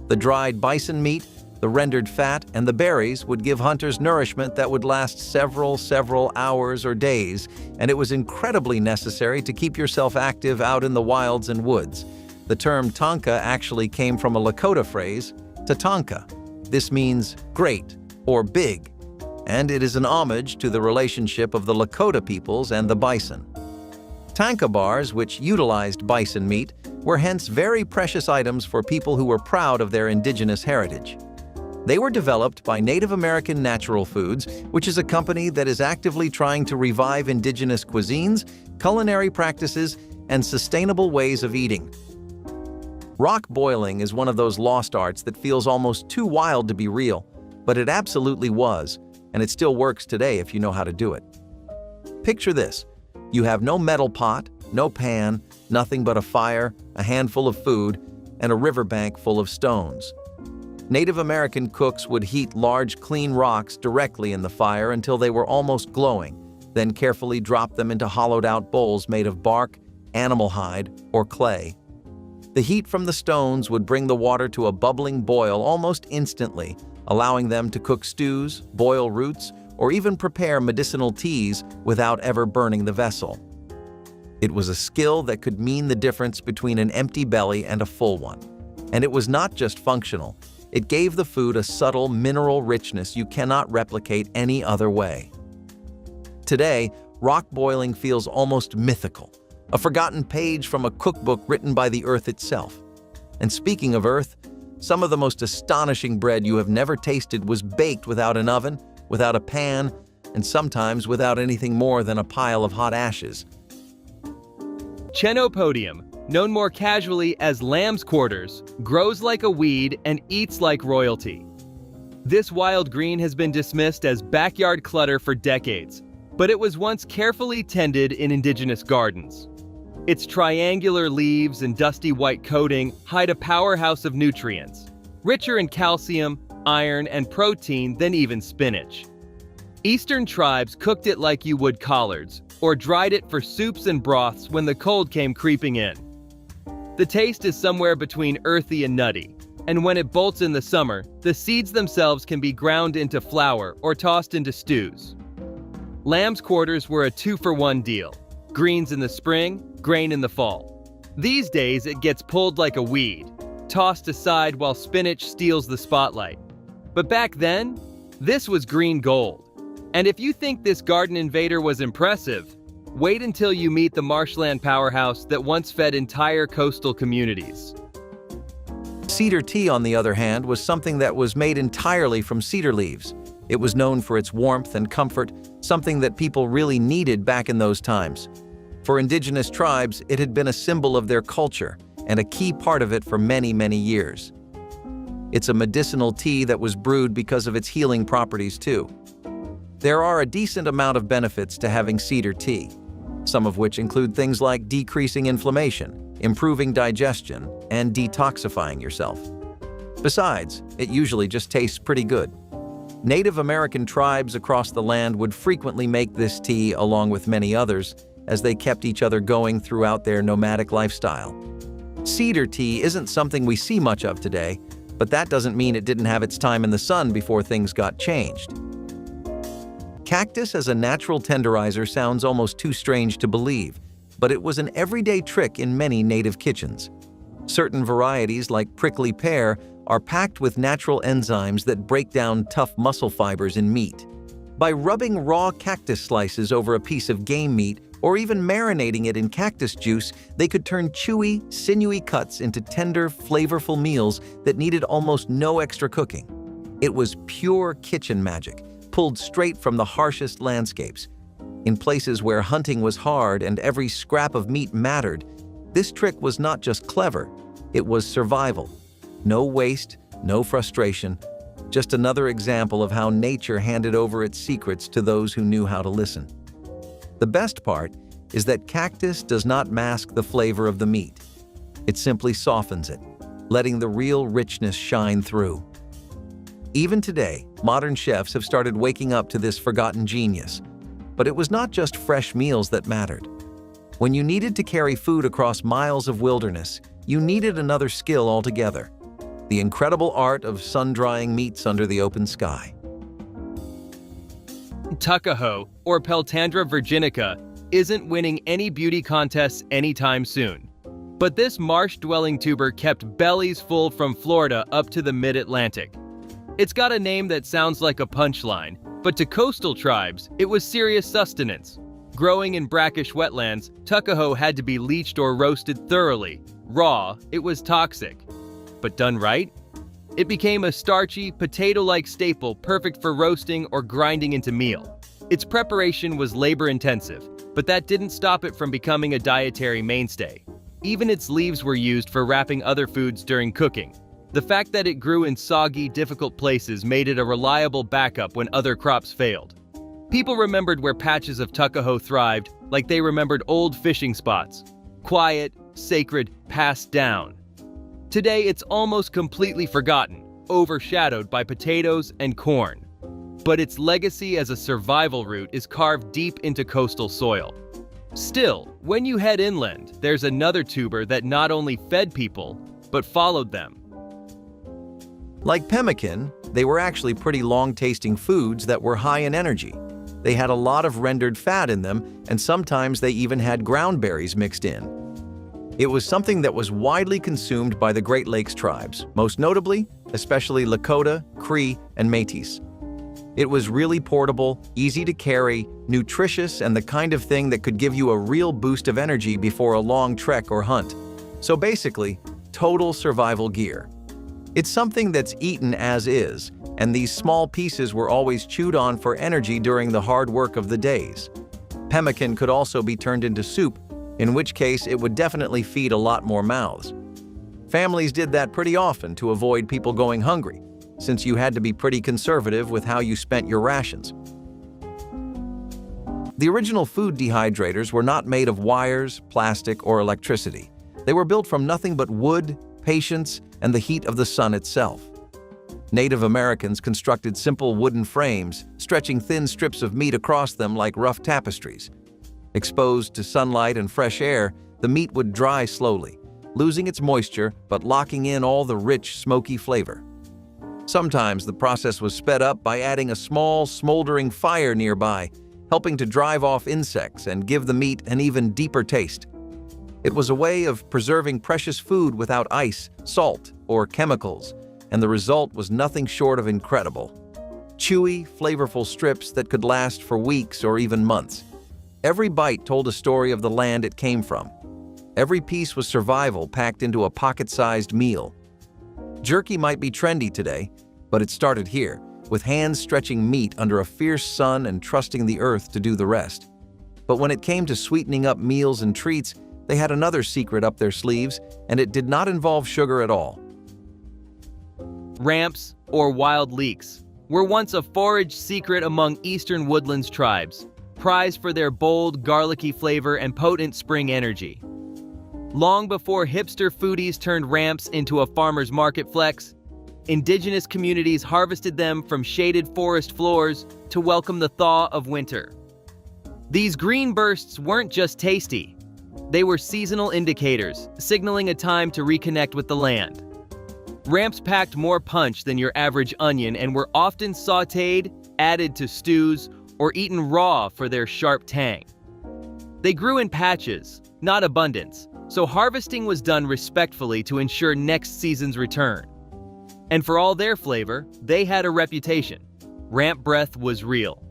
Speaker 1: The dried bison meat, the rendered fat, and the berries would give hunters nourishment that would last several hours or days, and it was incredibly necessary to keep yourself active out in the wilds and woods. The term tonka actually came from a Lakota phrase, tatonka. This means great or big, and it is an homage to the relationship of the Lakota peoples and the bison. Tonka bars, which utilized bison meat, were hence very precious items for people who were proud of their indigenous heritage. They were developed by Native American Natural Foods, which is a company that is actively trying to revive indigenous cuisines, culinary practices, and sustainable ways of eating. Rock boiling is one of those lost arts that feels almost too wild to be real, but it absolutely was, and it still works today if you know how to do it. Picture this. You have no metal pot, no pan, nothing but a fire, a handful of food, and a riverbank full of stones. Native American cooks would heat large, clean rocks directly in the fire until they were almost glowing, then carefully drop them into hollowed-out bowls made of bark, animal hide, or clay. The heat from the stones would bring the water to a bubbling boil almost instantly, allowing them to cook stews, boil roots, or even prepare medicinal teas without ever burning the vessel. It was a skill that could mean the difference between an empty belly and a full one. And it was not just functional. It gave the food a subtle mineral richness you cannot replicate any other way. Today, rock boiling feels almost mythical, a forgotten page from a cookbook written by the earth itself. And speaking of earth, some of the most astonishing bread you have never tasted was baked without an oven, without a pan, and sometimes without anything more than a pile of hot ashes.
Speaker 2: Chenopodium, known more casually as lamb's quarters, grows like a weed and eats like royalty. This wild green has been dismissed as backyard clutter for decades, but it was once carefully tended in indigenous gardens. Its triangular leaves and dusty white coating hide a powerhouse of nutrients, richer in calcium, iron, and protein than even spinach. Eastern tribes cooked it like you would collards, or dried it for soups and broths when the cold came creeping in. The taste is somewhere between earthy and nutty, and when it bolts in the summer, the seeds themselves can be ground into flour or tossed into stews. Lamb's quarters were a 2-for-1 deal. Greens in the spring, grain in the fall. These days, it gets pulled like a weed, tossed aside while spinach steals the spotlight. But back then, this was green gold. And if you think this garden invader was impressive, wait until you meet the marshland powerhouse that once fed entire coastal communities.
Speaker 1: Cedar tea, on the other hand, was something that was made entirely from cedar leaves. It was known for its warmth and comfort, something that people really needed back in those times. For indigenous tribes, it had been a symbol of their culture and a key part of it for many, many years. It's a medicinal tea that was brewed because of its healing properties too. There are a decent amount of benefits to having cedar tea, some of which include things like decreasing inflammation, improving digestion, and detoxifying yourself. Besides, it usually just tastes pretty good. Native American tribes across the land would frequently make this tea along with many others as they kept each other going throughout their nomadic lifestyle. Cedar tea isn't something we see much of today, but that doesn't mean it didn't have its time in the sun before things got changed. Cactus as a natural tenderizer sounds almost too strange to believe, but it was an everyday trick in many native kitchens. Certain varieties, like prickly pear, are packed with natural enzymes that break down tough muscle fibers in meat. By rubbing raw cactus slices over a piece of game meat or even marinating it in cactus juice, they could turn chewy, sinewy cuts into tender, flavorful meals that needed almost no extra cooking. It was pure kitchen magic, pulled straight from the harshest landscapes. In places where hunting was hard and every scrap of meat mattered, this trick was not just clever, it was survival. No waste, no frustration, just another example of how nature handed over its secrets to those who knew how to listen. The best part is that cactus does not mask the flavor of the meat. It simply softens it, letting the real richness shine through. Even today, modern chefs have started waking up to this forgotten genius. But it was not just fresh meals that mattered. When you needed to carry food across miles of wilderness, you needed another skill altogether: the incredible art of sun-drying meats under the open sky.
Speaker 2: Tuckahoe, or Peltandra virginica, isn't winning any beauty contests anytime soon. But this marsh-dwelling tuber kept bellies full from Florida up to the mid-Atlantic. It's got a name that sounds like a punchline, but to coastal tribes, it was serious sustenance. Growing in brackish wetlands, Tuckahoe had to be leached or roasted thoroughly. Raw, it was toxic. But done right, it became a starchy, potato-like staple perfect for roasting or grinding into meal. Its preparation was labor-intensive, but that didn't stop it from becoming a dietary mainstay. Even its leaves were used for wrapping other foods during cooking. The fact that it grew in soggy, difficult places made it a reliable backup when other crops failed. People remembered where patches of Tuckahoe thrived like they remembered old fishing spots. Quiet, sacred, passed down. Today, it's almost completely forgotten, overshadowed by potatoes and corn. But its legacy as a survival route is carved deep into coastal soil. Still, when you head inland, there's another tuber that not only fed people, but followed them.
Speaker 1: Like pemmican, they were actually pretty long-tasting foods that were high in energy. They had a lot of rendered fat in them, and sometimes they even had ground berries mixed in. It was something that was widely consumed by the Great Lakes tribes, most notably, especially Lakota, Cree, and Métis. It was really portable, easy to carry, nutritious, and the kind of thing that could give you a real boost of energy before a long trek or hunt. So basically, total survival gear. It's something that's eaten as is, and these small pieces were always chewed on for energy during the hard work of the days. Pemmican could also be turned into soup, in which case it would definitely feed a lot more mouths. Families did that pretty often to avoid people going hungry, since you had to be pretty conservative with how you spent your rations. The original food dehydrators were not made of wires, plastic, or electricity. They were built from nothing but wood, patience, and the heat of the sun itself. Native Americans constructed simple wooden frames, stretching thin strips of meat across them like rough tapestries. Exposed to sunlight and fresh air, the meat would dry slowly, losing its moisture but locking in all the rich, smoky flavor. Sometimes the process was sped up by adding a small, smoldering fire nearby, helping to drive off insects and give the meat an even deeper taste. It was a way of preserving precious food without ice, salt, or chemicals, and the result was nothing short of incredible. Chewy, flavorful strips that could last for weeks or even months. Every bite told a story of the land it came from. Every piece was survival packed into a pocket-sized meal. Jerky might be trendy today, but it started here, with hands stretching meat under a fierce sun and trusting the earth to do the rest. But when it came to sweetening up meals and treats, they had another secret up their sleeves, and it did not involve sugar at all.
Speaker 2: Ramps, or wild leeks, were once a forage secret among eastern woodlands tribes, prized for their bold, garlicky flavor and potent spring energy. Long before hipster foodies turned ramps into a farmer's market flex, indigenous communities harvested them from shaded forest floors to welcome the thaw of winter. These green bursts weren't just tasty. They were seasonal indicators, signaling a time to reconnect with the land. Ramps packed more punch than your average onion and were often sautéed, added to stews, or eaten raw for their sharp tang. They grew in patches, not abundance, so harvesting was done respectfully to ensure next season's return. And for all their flavor, they had a reputation. Ramp breath was real.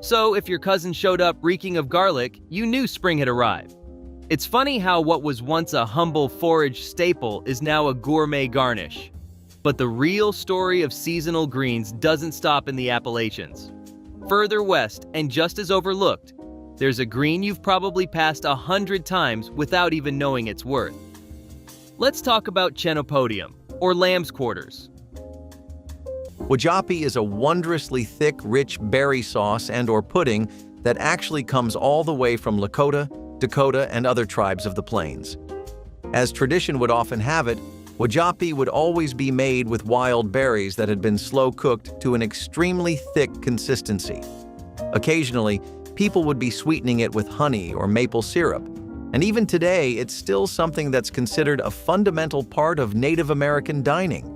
Speaker 2: So if your cousin showed up reeking of garlic, you knew spring had arrived. It's funny how what was once a humble forage staple is now a gourmet garnish. But the real story of seasonal greens doesn't stop in the Appalachians. Further west, and just as overlooked, there's a green you've probably passed 100 times without even knowing its worth. Let's talk about chenopodium, or lamb's quarters.
Speaker 1: Wajapi is a wondrously thick, rich berry sauce and/or pudding that actually comes all the way from Lakota, Dakota, and other tribes of the plains. As tradition would often have it, Wajapi would always be made with wild berries that had been slow-cooked to an extremely thick consistency. Occasionally, people would be sweetening it with honey or maple syrup, and even today, it's still something that's considered a fundamental part of Native American dining.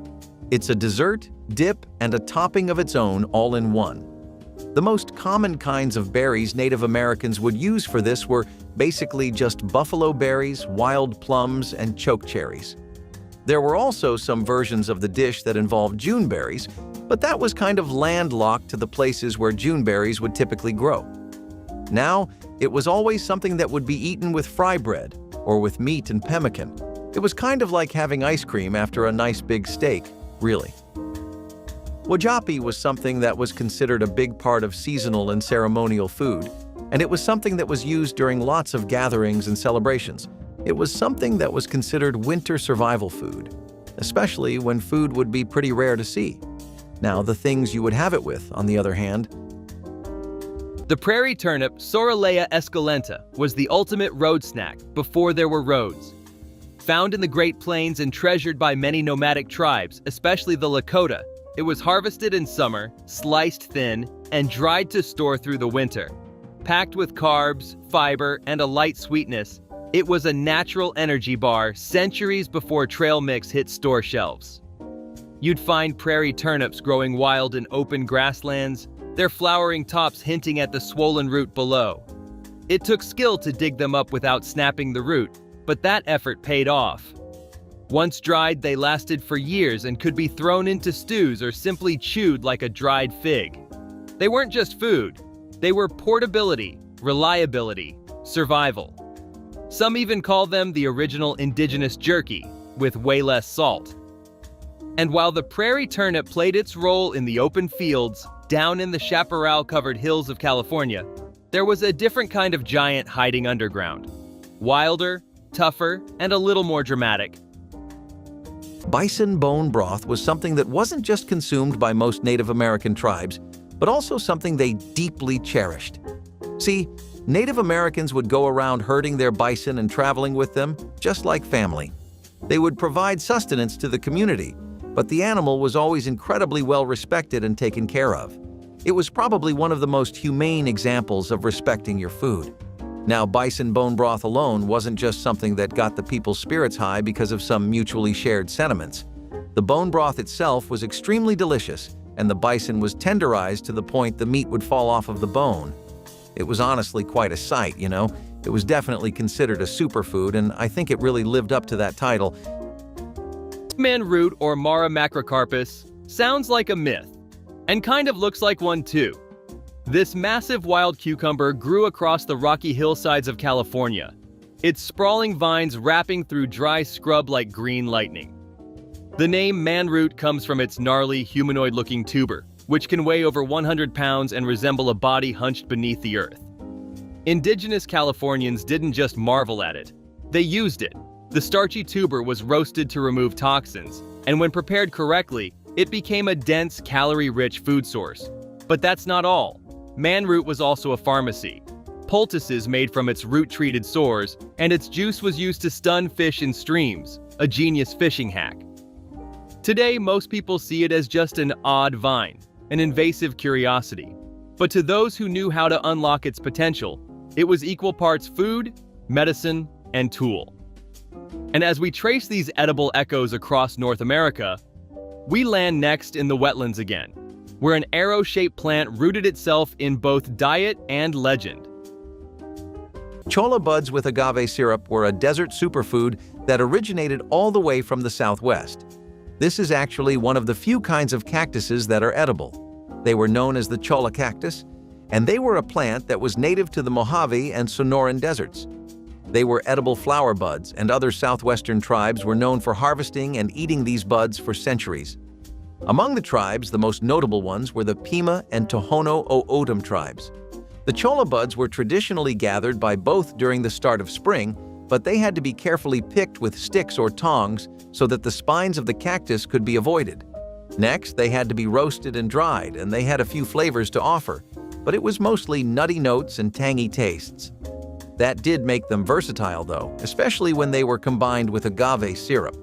Speaker 1: It's a dessert, dip, and a topping of its own all in one. The most common kinds of berries Native Americans would use for this were basically just buffalo berries, wild plums, and chokecherries. There were also some versions of the dish that involved June berries, but that was kind of landlocked to the places where June berries would typically grow. Now, it was always something that would be eaten with fry bread or with meat and pemmican. It was kind of like having ice cream after a nice big steak, really. Wajapi was something that was considered a big part of seasonal and ceremonial food, and it was something that was used during lots of gatherings and celebrations. It was something that was considered winter survival food, especially when food would be pretty rare to see. Now, the things you would have it with, on the other hand.
Speaker 2: The prairie turnip, Soralea esculenta, was the ultimate road snack before there were roads. Found in the Great Plains and treasured by many nomadic tribes, especially the Lakota, it was harvested in summer, sliced thin, and dried to store through the winter. Packed with carbs, fiber, and a light sweetness, it was a natural energy bar centuries before trail mix hit store shelves. You'd find prairie turnips growing wild in open grasslands, their flowering tops hinting at the swollen root below. It took skill to dig them up without snapping the root, but that effort paid off. Once dried, they lasted for years and could be thrown into stews or simply chewed like a dried fig. They weren't just food, they were portability, reliability, survival. Some even call them the original indigenous jerky, with way less salt. And while the prairie turnip played its role in the open fields, down in the chaparral-covered hills of California, there was a different kind of giant hiding underground. Wilder, tougher, and a little more dramatic.
Speaker 1: Bison bone broth was something that wasn't just consumed by most Native American tribes, but also something they deeply cherished. See, Native Americans would go around herding their bison and traveling with them, just like family. They would provide sustenance to the community, but the animal was always incredibly well respected and taken care of. It was probably one of the most humane examples of respecting your food. Now, bison bone broth alone wasn't just something that got the people's spirits high because of some mutually shared sentiments. The bone broth itself was extremely delicious, and the bison was tenderized to the point the meat would fall off of the bone. It was honestly quite a sight, you know? It was definitely considered a superfood, and I think it really lived up to that title.
Speaker 2: Manroot, or Mara macrocarpus, sounds like a myth, and kind of looks like one too. This massive wild cucumber grew across the rocky hillsides of California, its sprawling vines wrapping through dry scrub like green lightning. The name Manroot comes from its gnarly, humanoid-looking tuber, which can weigh over 100 pounds and resemble a body hunched beneath the earth. Indigenous Californians didn't just marvel at it, they used it. The starchy tuber was roasted to remove toxins, and when prepared correctly, it became a dense, calorie-rich food source. But that's not all. Manroot was also a pharmacy. Poultices made from its root-treated sores, and its juice was used to stun fish in streams, a genius fishing hack. Today, most people see it as just an odd vine, an invasive curiosity. But to those who knew how to unlock its potential, it was equal parts food, medicine, and tool. And as we trace these edible echoes across North America, we land next in the wetlands again, where an arrow-shaped plant rooted itself in both diet and legend.
Speaker 1: Cholla buds with agave syrup were a desert superfood that originated all the way from the southwest. This is actually one of the few kinds of cactuses that are edible. They were known as the Cholla cactus, and they were a plant that was native to the Mojave and Sonoran deserts. They were edible flower buds, and other southwestern tribes were known for harvesting and eating these buds for centuries. Among the tribes, the most notable ones were the Pima and Tohono O'odham tribes. The Cholla buds were traditionally gathered by both during the start of spring, but they had to be carefully picked with sticks or tongs so that the spines of the cactus could be avoided. Next, they had to be roasted and dried, and they had a few flavors to offer, but it was mostly nutty notes and tangy tastes. That did make them versatile, though, especially when they were combined with agave syrup.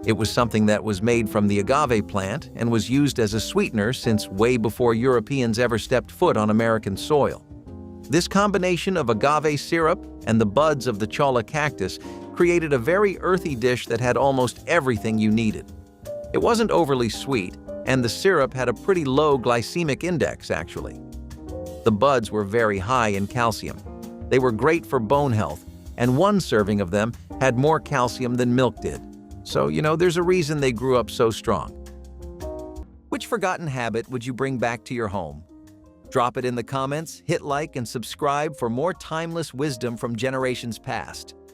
Speaker 1: It was something that was made from the agave plant and was used as a sweetener since way before Europeans ever stepped foot on American soil. This combination of agave syrup and the buds of the Cholla cactus created a very earthy dish that had almost everything you needed. It wasn't overly sweet, and the syrup had a pretty low glycemic index, actually. The buds were very high in calcium. They were great for bone health, and one serving of them had more calcium than milk did. So, there's a reason they grew up so strong. Which forgotten habit would you bring back to your home? Drop it in the comments, hit like, and subscribe for more timeless wisdom from generations past.